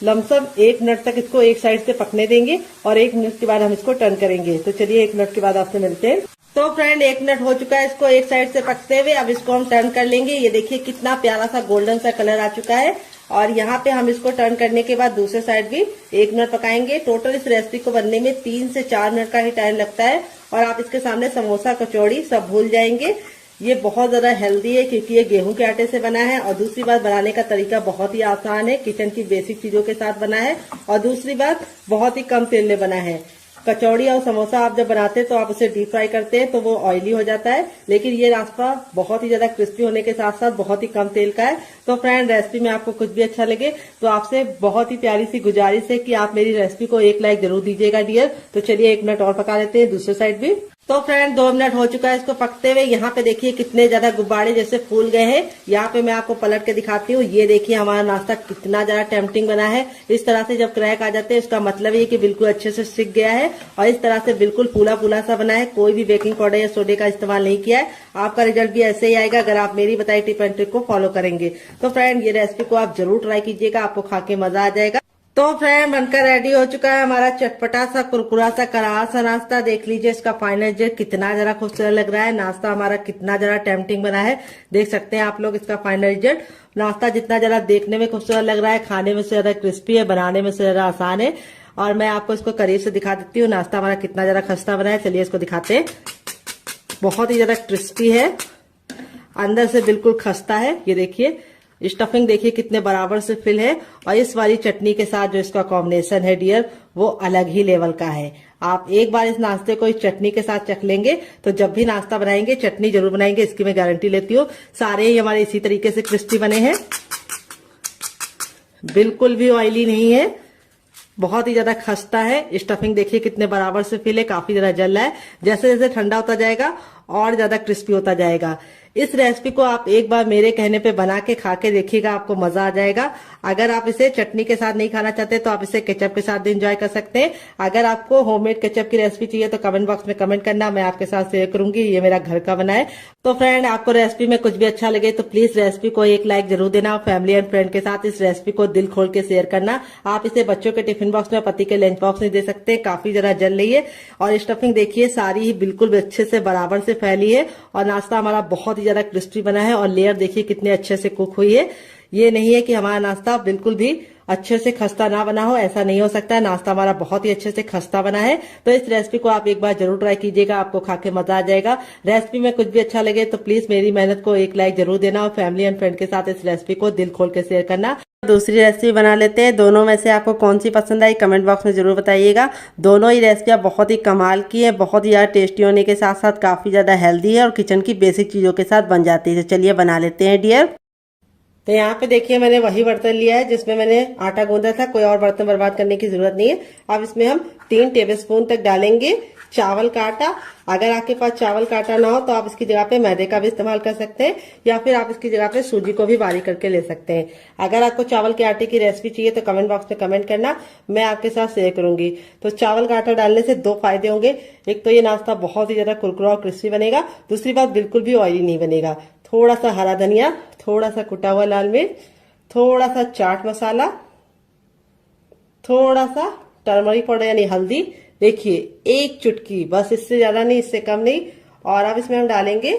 लमसम 1 मिनट तक इसको एक साइड से पकने देंगे, और 1 मिनट के बाद हम इसको टर्न करेंगे। तो चलिए 1 मिनट के बाद आपसे मिलते हैं। तो फ्रेंड 1 मिनट हो चुका है इसको एक साइड से पकते हुए। अब इसको हम टर्न कर लेंगे। ये देखिए कितना प्यारा सा गोल्डन सा कलर आ चुका है, और यहाँ पे हम इसको टर्न करने के बाद दूसरे साइड भी 1 मिनट पकाएंगे। टोटल इस रेसिपी को बनने में 3 से 4 मिनट का ही टाइम लगता है, और आप इसके सामने समोसा कचौड़ी सब भूल जाएंगे। ये बहुत ज्यादा हेल्दी है क्योंकि ये गेहूं के आटे से बना है, और दूसरी बात बनाने का तरीका बहुत ही आसान है, किचन की बेसिक चीजों के साथ बना है, और दूसरी बात बहुत ही कम तेल में बना है। कचौड़ी और समोसा आप जब बनाते हैं तो आप उसे डीप फ्राई करते हैं तो वो ऑयली हो जाता है, लेकिन ये नाश्ता बहुत ही ज्यादा क्रिस्पी होने के साथ साथ बहुत ही कम तेल का है। तो फ्रेंड रेसिपी में आपको कुछ भी अच्छा लगे तो आपसे बहुत ही प्यारी सी गुजारिश है कि आप मेरी रेसिपी को 1 लाइक जरूर दीजिएगा डियर। तो चलिए 1 मिनट और पका लेते हैं दूसरे साइड भी। तो फ्रेंड 2 मिनट हो चुका है इसको पकते हुए। यहाँ पे देखिए कितने ज्यादा गुब्बारे जैसे फूल गए हैं। यहाँ पे मैं आपको पलट के दिखाती हूँ। ये देखिए हमारा नाश्ता कितना ज्यादा टेम्पटिंग बना है। इस तरह से जब क्रैक आ जाते हैं उसका मतलब ये कि बिल्कुल अच्छे से सिक गया है, और इस तरह से बिल्कुल फूला फूला सा बना है। कोई भी बेकिंग पाउडर या सोडे का इस्तेमाल नहीं किया है। आपका रिजल्ट भी ऐसे ही आएगा अगर आप मेरी बताई टिप एंड ट्रिक को फॉलो करेंगे। तो फ्रेंड ये रेसिपी को आप जरूर ट्राई कीजिएगा, आपको खा के मजा आ जाएगा। तो फ्रेंड बनकर रेडी हो चुका है हमारा चटपटा सा कुरकुरा सा करारा सा नाश्ता। देख लीजिए इसका फाइनल रिजल्ट कितना जरा खूबसूरत लग रहा है। नाश्ता हमारा कितना जरा टेम्पटिंग बना है, देख सकते हैं आप लोग इसका फाइनल रिजल्ट। नाश्ता जितना जरा देखने में खूबसूरत लग रहा है, खाने में से ज्यादा क्रिस्पी है, बनाने में से ज्यादा आसान है। और मैं आपको इसको करीब से दिखा देती हूँ नाश्ता हमारा कितना जरा खस्ता बना है। चलिए इसको दिखाते हैं। बहुत ही ज्यादा क्रिस्पी है, अंदर से बिल्कुल खस्ता है। ये देखिए स्टफिंग देखिए कितने बराबर से फिल है, और इस वाली चटनी के साथ जो इसका कॉम्बिनेशन है डियर वो अलग ही लेवल का है। आप एक बार इस नाश्ते को इस चटनी के साथ चख लेंगे तो जब भी नाश्ता बनाएंगे चटनी जरूर बनाएंगे, इसकी मैं गारंटी लेती हूँ। सारे ही हमारे इसी तरीके से क्रिस्पी बने हैं, बिल्कुल भी ऑयली नहीं है, बहुत ही ज्यादा खस्ता है। स्टफिंग देखिए कितने बराबर से फिल है, काफी ज्यादा जल रहा है। जैसे जैसे ठंडा होता जाएगा और ज्यादा क्रिस्पी होता जाएगा। इस रेसिपी को आप एक बार मेरे कहने पे बना के खा के देखिएगा, आपको मजा आ जाएगा। अगर आप इसे चटनी के साथ नहीं खाना चाहते तो आप इसे केचप के साथ भी एंजॉय कर सकते हैं। अगर आपको होममेड केचप की रेसिपी चाहिए तो कमेंट बॉक्स में कमेंट करना, मैं आपके साथ शेयर करूंगी। ये मेरा घर का बना है। तो फ्रेंड आपको रेसिपी में कुछ भी अच्छा लगे तो प्लीज रेसिपी को 1 लाइक जरूर देना, और फैमिली एंड फ्रेंड के साथ इस रेसिपी को दिल खोल के शेयर करना। आप इसे बच्चों के टिफिन बॉक्स में, पति के लंच बॉक्स में दे सकते हैं, काफी जरा जल रही है। और स्टफिंग देखिए सारी ही बिल्कुल अच्छे से बराबर से फैली है, और नाश्ता हमारा बहुत ही ज्यादा क्रिस्पी बना है, और लेयर देखिए कितने अच्छे से कुक हुई है। ये नहीं है कि हमारा नाश्ता बिल्कुल भी अच्छे से खस्ता ना बना हो, ऐसा नहीं हो सकता है। नाश्ता हमारा बहुत ही अच्छे से खस्ता बना है। तो इस रेसिपी को आप एक बार जरूर ट्राई कीजिएगा, आपको खा के मजा आ जाएगा। रेसिपी में कुछ भी अच्छा लगे तो प्लीज मेरी मेहनत को 1 लाइक जरूर देना, और फैमिली एंड फ्रेंड के साथ इस रेसिपी को दिल खोल के शेयर करना। दूसरी रेसिपी बना लेते हैं। दोनों में से आपको कौन सी पसंद आई कमेंट बॉक्स में जरूर बताइएगा। दोनों ही रेसिपियाँ बहुत ही कमाल की है, बहुत ही ज्यादा टेस्टी होने के साथ साथ काफी ज्यादा हेल्दी है, और किचन की बेसिक चीजों के साथ बन जाती है। तो चलिए बना लेते हैं डियर। तो यहाँ पे देखिए मैंने वही बर्तन लिया है जिसमें मैंने आटा गूंदा था, कोई और बर्तन बर्बाद करने की जरूरत नहीं है। अब इसमें हम 3 टेबलस्पून तक डालेंगे चावल का आटा। अगर आपके पास चावल का आटा ना हो तो आप इसकी जगह पे मैदे का भी इस्तेमाल कर सकते हैं, या फिर आप इसकी जगह पे सूजी को भी बारीक करके ले सकते हैं। अगर आपको चावल के आटे की रेसिपी चाहिए तो कमेंट बॉक्स में कमेंट करना, मैं आपके साथ शेयर करूंगी। तो चावल का आटा डालने से 2 फायदे होंगे। एक तो ये नाश्ता बहुत ही ज्यादा कुरकुरा और क्रिस्पी बनेगा, दूसरी बात बिल्कुल भी ऑयली नहीं बनेगा। थोड़ा सा हरा धनिया, थोड़ा सा कुटा हुआ लाल मिर्च, थोड़ा सा चाट मसाला, थोड़ा सा टर्मरिक पाउडर यानी हल्दी, देखिए 1 चुटकी, बस इससे ज्यादा नहीं, इससे कम नहीं। और अब इसमें हम डालेंगे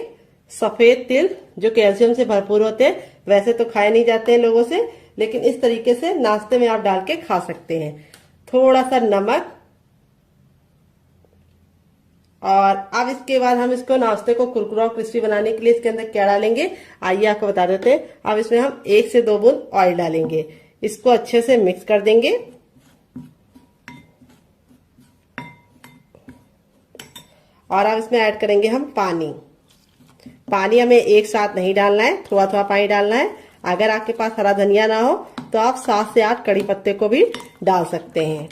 सफेद तिल जो कैल्शियम से भरपूर होते हैं। वैसे तो खाए नहीं जाते हैं लोगों से, लेकिन इस तरीके से नाश्ते में आप डाल के खा सकते हैं। थोड़ा सा नमक, और अब इसके बाद हम इसको नाश्ते को कुरकुरा और क्रिस्पी बनाने के लिए इसके अंदर क्या डालेंगे आइए आपको बता देते हैं। अब इसमें हम 1 से 2 बूंद ऑयल डालेंगे, इसको अच्छे से मिक्स कर देंगे। और अब इसमें ऐड करेंगे हम पानी। पानी हमें एक साथ नहीं डालना है, थोड़ा थोड़ा पानी डालना है। अगर आपके पास हरा धनिया ना हो तो आप 7 से 8 कड़ी पत्ते को भी डाल सकते हैं।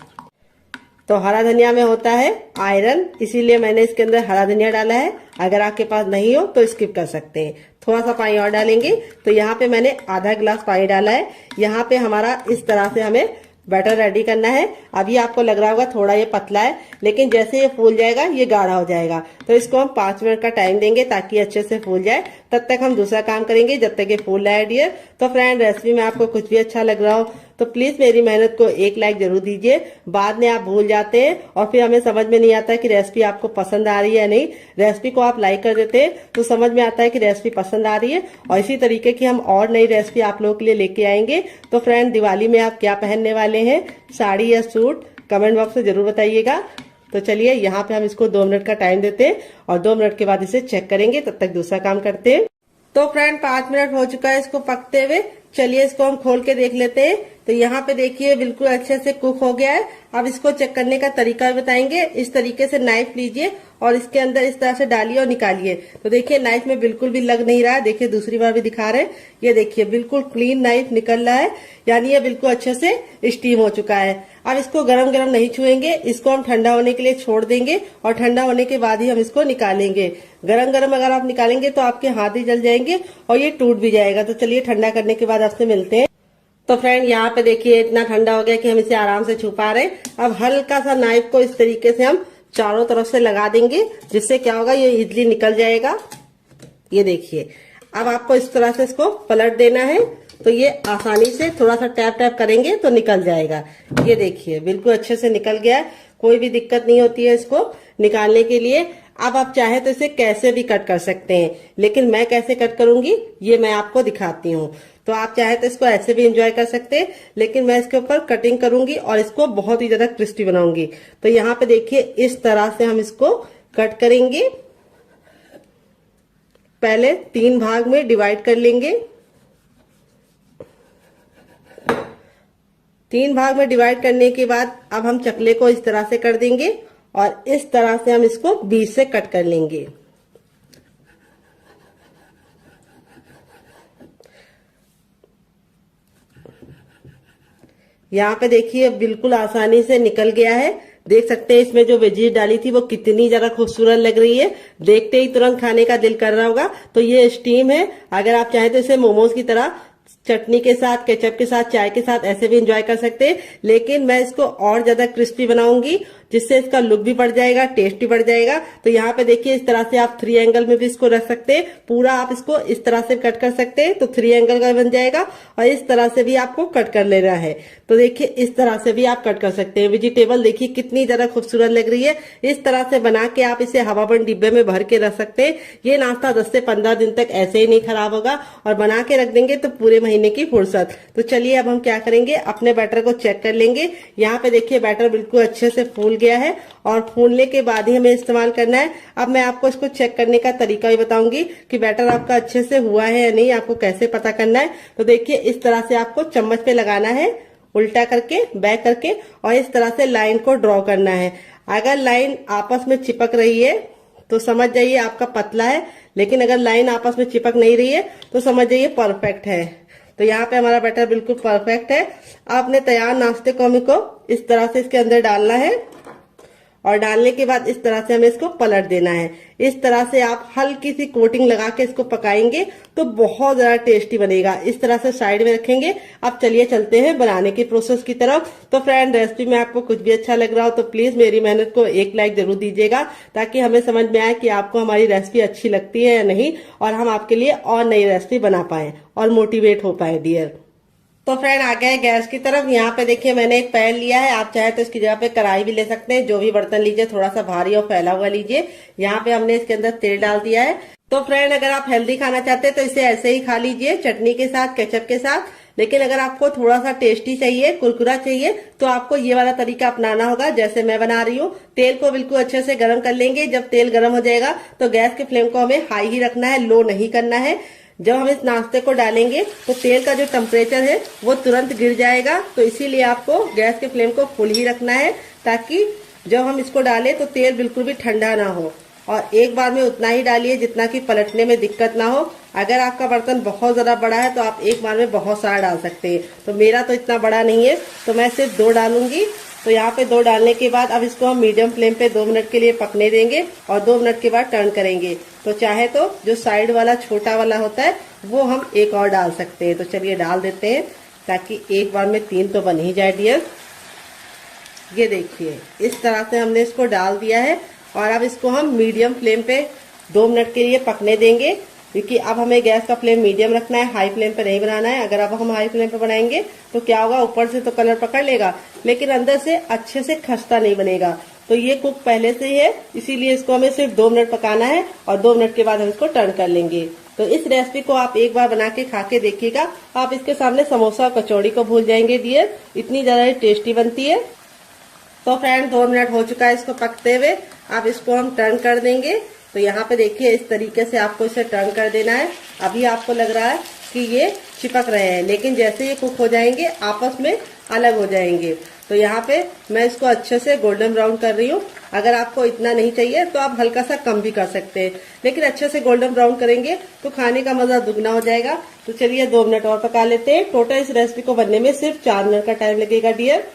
तो हरा धनिया में होता है आयरन, इसीलिए मैंने इसके अंदर हरा धनिया डाला है। अगर आपके पास नहीं हो तो स्किप कर सकते हैं। थोड़ा सा पानी और डालेंगे। तो यहाँ पे मैंने आधा गिलास पानी डाला है। यहाँ पे हमारा इस तरह से हमें बैटर रेडी करना है। अभी आपको लग रहा होगा थोड़ा ये पतला है, लेकिन जैसे ये फूल जाएगा ये गाढ़ा हो जाएगा। तो इसको हम 5 मिनट का टाइम देंगे ताकि अच्छे से फूल जाए। तब तक हम दूसरा काम करेंगे जब तक ये फूल रहा है डियर। तो फ्रेंड, रेसिपी में आपको कुछ भी अच्छा लग रहा हो तो प्लीज मेरी मेहनत को एक लाइक जरूर दीजिए। बाद में आप भूल जाते हैं और फिर हमें समझ में नहीं आता कि रेसिपी आपको पसंद आ रही है या नहीं। रेसिपी को आप लाइक कर देते हैं तो समझ में आता है कि रेसिपी पसंद आ रही है। और इसी तरीके की हम और नई रेसिपी आप लोगों के लिए लेके आएंगे। तो फ्रेंड, दिवाली में आप क्या पहनने वाले हैं, साड़ी या सूट, कमेंट बॉक्स में जरूर बताइएगा। तो चलिए यहाँ पे हम इसको 2 मिनट का टाइम देते हैं और 2 मिनट के बाद इसे चेक करेंगे। तब तक दूसरा काम करते हैं। तो फ्रेंड, 5 मिनट हो चुका है इसको पकते हुए। चलिए इसको हम खोल के देख लेते हैं। तो यहाँ पे देखिए बिल्कुल अच्छे से कुक हो गया है। अब इसको चेक करने का तरीका भी बताएंगे। इस तरीके से नाइफ लीजिए और इसके अंदर इस तरह से डालिए और निकालिए। तो देखिए नाइफ में बिल्कुल भी लग नहीं रहा है। देखिए दूसरी बार भी दिखा रहे हैं, ये देखिए बिल्कुल क्लीन नाइफ निकल रहा है, यानी ये बिल्कुल अच्छे से स्टीम हो चुका है। अब इसको गरम गरम नहीं छुएंगे, इसको हम ठंडा होने के लिए छोड़ देंगे और ठंडा होने के बाद ही हम इसको निकालेंगे। गरम गरम अगर आप निकालेंगे तो आपके हाथ ही जल जाएंगे और ये टूट भी जाएगा। तो चलिए ठंडा करने के बाद आपसे मिलते हैं। तो फ्रेंड, यहाँ पे देखिए इतना ठंडा हो गया कि हम इसे आराम से छू पा रहे हैं। अब हल्का सा नाइफ को इस तरीके से हम चारों तरफ से लगा देंगे, जिससे क्या होगा ये इजली निकल जाएगा। ये देखिए, अब आपको इस तरह से इसको पलट देना है। तो ये आसानी से थोड़ा सा टैप टैप करेंगे तो निकल जाएगा। ये देखिए बिल्कुल अच्छे से निकल गया है, कोई भी दिक्कत नहीं होती है इसको निकालने के लिए। अब आप चाहे तो इसे कैसे भी कट कर सकते हैं, लेकिन मैं कैसे कट करूंगी ये मैं आपको दिखाती हूँ। तो आप चाहे तो इसको ऐसे भी एंजॉय कर सकते हैं, लेकिन मैं इसके ऊपर कटिंग करूंगी और इसको बहुत ही ज्यादा क्रिस्पी बनाऊंगी। तो यहाँ पे देखिए इस तरह से हम इसको कट करेंगे। पहले 3 भाग में डिवाइड कर लेंगे। 3 भाग में डिवाइड करने के बाद अब हम चकले को इस तरह से कर देंगे और इस तरह से हम इसको बीच से कट कर लेंगे। यहाँ पे देखिए बिल्कुल आसानी से निकल गया है। देख सकते हैं इसमें जो वेजीज डाली थी वो कितनी ज्यादा खूबसूरत लग रही है। देखते ही तुरंत खाने का दिल कर रहा होगा। तो ये स्टीम है। अगर आप चाहें तो इसे मोमोज की तरह चटनी के साथ, केचप के साथ, चाय के साथ ऐसे भी एंजॉय कर सकते हैं, लेकिन मैं इसको और ज्यादा क्रिस्पी बनाऊंगी, जिससे इसका लुक भी बढ़ जाएगा, टेस्ट भी बढ़ जाएगा। तो यहाँ पे देखिए इस तरह से आप 3 एंगल में भी इसको रख सकते हैं। पूरा आप इसको इस तरह से कट कर सकते हैं तो 3 एंगल का बन जाएगा, और इस तरह से भी आपको कट कर लेना है। तो देखिए इस तरह से भी आप कट कर सकते हैं। वेजिटेबल देखिए कितनी ज्यादा खूबसूरत लग रही है। इस तरह से बना के आप इसे हवाबंद डिब्बे में भर के रख सकते हैं। ये नाश्ता 10 से 15 दिन तक ऐसे ही नहीं खराब होगा, और बना के रख देंगे तो पूरे महीने की फुर्सत। तो चलिए अब हम क्या करेंगे, अपने बैटर को चेक कर लेंगे। यहाँ पे देखिए बैटर बिल्कुल अच्छे से फूल गया है, और फूलने के बाद ही हमें इस्तेमाल करना है। अब मैं आपको इसको चेक करने का तरीका भी बताऊंगी कि बैटर आपका अच्छे से हुआ है या नहीं, आपको कैसे पता करना है। तो देखिए इस तरह से आपको चम्मच पे लगाना है, उल्टा करके, बैक करके, और इस तरह से लाइन को ड्रॉ करना है। अगर लाइन आपस में चिपक रही है तो समझ जाइए आपका पतला है, लेकिन अगर लाइन आपस में चिपक नहीं रही है तो समझ जाइए परफेक्ट है। तो यहाँ पे हमारा बैटर बिल्कुल परफेक्ट है। आपने तैयार नाश्ते को इस तरह से इसके अंदर डालना है, और डालने के बाद इस तरह से हमें इसको पलट देना है। इस तरह से आप हल्की सी कोटिंग लगा के इसको पकाएंगे तो बहुत ज्यादा टेस्टी बनेगा। इस तरह से साइड में रखेंगे। अब चलिए चलते हैं बनाने की प्रोसेस की तरफ। तो फ्रेंड, रेसिपी में आपको कुछ भी अच्छा लग रहा हो तो प्लीज मेरी मेहनत को एक लाइक जरूर दीजिएगा, ताकि हमें समझ में आए कि आपको हमारी रेसिपी अच्छी लगती है या नहीं, और हम आपके लिए और नई रेसिपी बना पाए और मोटिवेट हो पाए डियर। तो फ्रेंड आ गए गैस की तरफ। यहाँ पे देखिए मैंने एक पैन लिया है, आप चाहे तो इसकी जगह पे कढ़ाई भी ले सकते हैं। जो भी बर्तन लीजिए थोड़ा सा भारी और फैला हुआ लीजिए। यहाँ पे हमने इसके अंदर तेल डाल दिया है। तो फ्रेंड, अगर आप हेल्दी खाना चाहते हैं तो इसे ऐसे ही खा लीजिए, चटनी के साथ, केचप के साथ। लेकिन अगर आपको थोड़ा सा टेस्टी चाहिए, कुरकुरा चाहिए, तो आपको ये वाला तरीका अपनाना होगा जैसे मैं बना रही हूँ। तेल को बिल्कुल अच्छे से गर्म कर लेंगे। जब तेल गर्म हो जाएगा तो गैस के फ्लेम को हमें हाई ही रखना है, लो नहीं करना है। जब हम इस नाश्ते को डालेंगे तो तेल का जो टेम्परेचर है वो तुरंत गिर जाएगा, तो इसीलिए आपको गैस के फ्लेम को फुल ही रखना है, ताकि जब हम इसको डालें तो तेल बिल्कुल भी ठंडा ना हो। और एक बार में उतना ही डालिए जितना कि पलटने में दिक्कत ना हो। अगर आपका बर्तन बहुत ज्यादा बड़ा है तो आप एक बार में बहुत सारा डाल सकते हैं। तो मेरा तो इतना बड़ा नहीं है, तो मैं सिर्फ 2 डालूंगी। तो यहाँ पे 2 डालने के बाद अब इसको हम मीडियम फ्लेम पे 2 मिनट के लिए पकने देंगे और 2 मिनट के बाद टर्न करेंगे। तो चाहे तो जो साइड वाला छोटा वाला होता है वो हम एक और डाल सकते हैं। तो चलिए डाल देते हैं, ताकि एक बार में 3 तो बन ही जाए डियर। ये देखिए इस तरह से हमने इसको डाल दिया है और अब इसको हम मीडियम फ्लेम पे 2 मिनट के लिए पकने देंगे, क्योंकि अब हमें गैस का फ्लेम मीडियम रखना है, हाई फ्लेम पे नहीं बनाना है। अगर अब हम हाई फ्लेम पे बनाएंगे तो क्या होगा, ऊपर से तो कलर पकड़ लेगा लेकिन अंदर से अच्छे से खस्ता नहीं बनेगा। तो ये कुक पहले से ही है, इसीलिए इसको हमें सिर्फ 2 मिनट पकाना है और 2 मिनट के बाद हम इसको टर्न कर लेंगे। तो इस रेसिपी को आप एक बार बना के खा के देखिएगा, आप इसके सामने समोसा और कचौड़ी को भूल जाएंगे डियर, इतनी ज्यादा टेस्टी बनती है। तो फ्रेंड 2 मिनट हो चुका है इसको पकते हुए, अब इसको हम टर्न कर देंगे। तो यहाँ पे देखिए इस तरीके से आपको इसे टर्न कर देना है। अभी आपको लग रहा है कि ये चिपक रहे हैं, लेकिन जैसे ये कुक हो जाएंगे आपस में अलग हो जाएंगे। तो यहाँ पे मैं इसको अच्छे से गोल्डन ब्राउन कर रही हूँ। अगर आपको इतना नहीं चाहिए तो आप हल्का सा कम भी कर सकते हैं, लेकिन अच्छे से गोल्डन ब्राउन करेंगे तो खाने का मजा दुगना हो जाएगा। तो चलिए 2 मिनट और पका लेते हैं। टोटल इस रेसिपी को बनने में सिर्फ 4 मिनट का टाइम लगेगा डियर।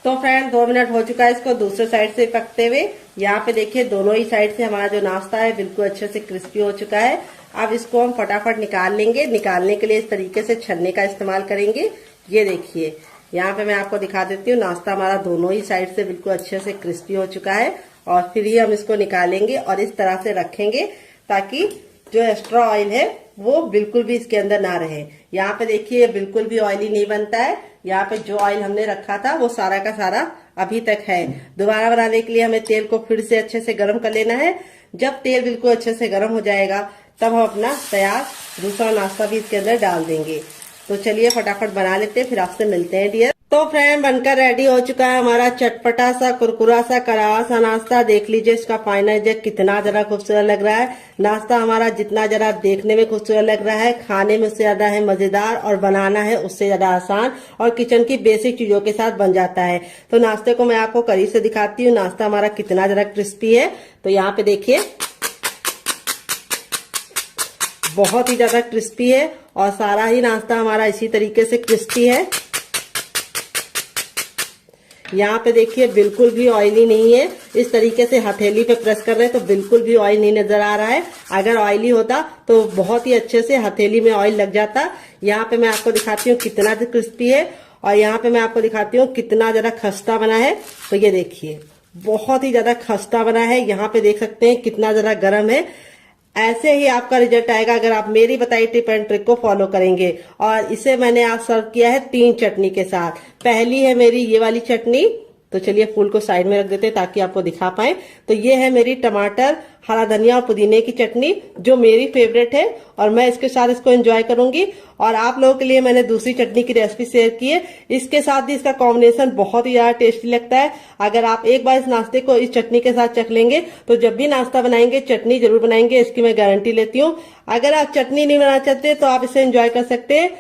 तो फ्रेंड 2 मिनट हो चुका है इसको दूसरे साइड से पकते हुए। यहाँ पे देखिए दोनों ही साइड से हमारा जो नाश्ता है बिल्कुल अच्छे से क्रिस्पी हो चुका है। अब इसको हम फटाफट निकाल लेंगे। निकालने के लिए इस तरीके से छन्ने का इस्तेमाल करेंगे। ये देखिए यहाँ पे मैं आपको दिखा देती हूँ, नाश्ता हमारा दोनों ही साइड से बिल्कुल अच्छे से क्रिस्पी हो चुका है। और फिर ही हम इसको निकालेंगे और इस तरह से रखेंगे ताकि जो एक्स्ट्रा ऑयल है वो बिल्कुल भी इसके अंदर ना रहे। यहाँ पे देखिए बिल्कुल भी ऑयली नहीं बनता है। यहाँ पे जो ऑयल हमने रखा था वो सारा का सारा अभी तक है। दोबारा बनाने के लिए हमें तेल को फिर से अच्छे से गर्म कर लेना है। जब तेल बिल्कुल अच्छे से गर्म हो जाएगा तब हम अपना तैयार दूसरा नाश्ता भी इसके अंदर डाल देंगे। तो चलिए फटाफट बना लेते हैं, फिर आपसे मिलते हैं डियर। तो फ्रेंड बनकर रेडी हो चुका है हमारा चटपटा सा कुरकुरा सा करारा सा नाश्ता। देख लीजिए इसका फाइनल रिजल्ट कितना जरा खूबसूरत लग रहा है। नाश्ता हमारा जितना जरा देखने में खूबसूरत लग रहा है, खाने में उससे ज्यादा है मजेदार और बनाना है उससे ज्यादा आसान और किचन की बेसिक चीजों के साथ बन जाता है। तो नाश्ते को मैं आपको करीब से दिखाती हूँ, नाश्ता हमारा कितना जरा क्रिस्पी है। तो यहाँ पे देखिए बहुत ही ज्यादा क्रिस्पी है और सारा ही नाश्ता हमारा इसी तरीके से क्रिस्पी है। यहाँ पे देखिए बिल्कुल भी ऑयली नहीं है। इस तरीके से हथेली पे प्रेस कर रहे हैं तो बिल्कुल भी ऑयल नहीं नजर आ रहा है। अगर ऑयली होता तो बहुत ही अच्छे से हथेली में ऑयल लग जाता। यहाँ पे मैं आपको दिखाती हूँ कितना क्रिस्पी है और यहाँ पे मैं आपको दिखाती हूँ कितना ज्यादा खस्ता बना है। तो ये देखिए बहुत ही ज्यादा खस्ता बना है। यहाँ पे देख सकते हैं कितना ज्यादा गर्म है। ऐसे ही आपका रिजल्ट आएगा अगर आप मेरी बताई टिप एंड ट्रिक को फॉलो करेंगे। और इसे मैंने आज सर्व किया है 3 चटनी के साथ। पहली है मेरी ये वाली चटनी, तो चलिए फूल को साइड में रख देते हैं ताकि आपको दिखा पाए। तो ये है मेरी टमाटर, हरा धनिया और पुदीने की चटनी जो मेरी फेवरेट है और मैं इसके साथ इसको एंजॉय करूंगी। और आप लोगों के लिए मैंने दूसरी चटनी की रेसिपी शेयर की है, इसके साथ भी इसका कॉम्बिनेशन बहुत ही ज्यादा टेस्टी लगता है। अगर आप एक बार इस नाश्ते को इस चटनी के साथ चख लेंगे तो जब भी नाश्ता बनाएंगे चटनी जरूर बनाएंगे, इसकी मैं गारंटी लेती हूँ। अगर आप चटनी नहीं बनाना चाहते तो आप इसे एंजॉय कर सकते हैं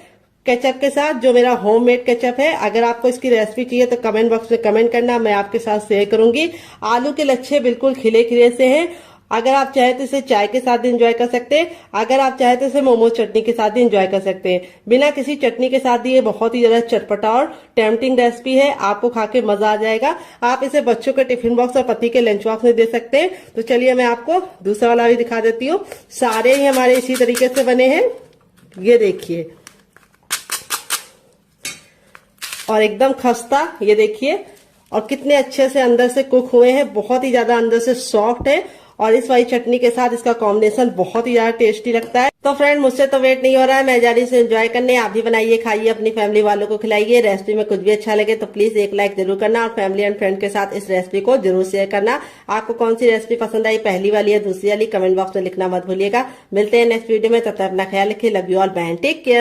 केचप के साथ, जो मेरा होममेड केचप है। अगर आपको इसकी रेसिपी चाहिए तो कमेंट बॉक्स में कमेंट करना, मैं आपके साथ शेयर करूंगी। आलू के लच्छे बिल्कुल खिले खिले से हैं। अगर आप चाहे तो इसे चाय के साथ एंजॉय कर सकते हैं, अगर आप चाहे तो इसे मोमो चटनी के साथ भी एंजॉय कर सकते हैं। बिना किसी चटनी के साथ ये बहुत ही ज्यादा चटपटा और टेम्पटिंग रेसिपी है, आपको खा के मजा आ जाएगा। आप इसे बच्चों के टिफिन बॉक्स और पति के लंच बॉक्स में दे सकते हैं। तो चलिए मैं आपको दूसरा वाला भी दिखा देती हूँ। सारे ही हमारे इसी तरीके से बने हैं, ये देखिए, और एकदम खस्ता, ये देखिए, और कितने अच्छे से अंदर से कुक हुए हैं, बहुत ही ज्यादा अंदर से सॉफ्ट है। और इस वाली चटनी के साथ इसका कॉम्बिनेशन बहुत ही ज्यादा टेस्टी लगता है। तो फ्रेंड मुझसे तो वेट नहीं हो रहा है, मैं जा रही हूँ एंजॉय करने। आप भी बनाइए, खाइए, अपनी फैमिली वालों को खिलाइए। रेसिपी में कुछ भी अच्छा लगे तो प्लीज एक लाइक जरूर करना और फैमिली एंड फ्रेंड के साथ इस रेसिपी को जरूर शेयर करना। आपको कौन सी रेसिपी पसंद आई, पहली वाली या दूसरी वाली, कमेंट बॉक्स में लिखना मत भूलिएगा। मिलते हैं नेक्स्ट वीडियो में, तब तक अपना ख्याल रखिए। Love you all, bye, take care.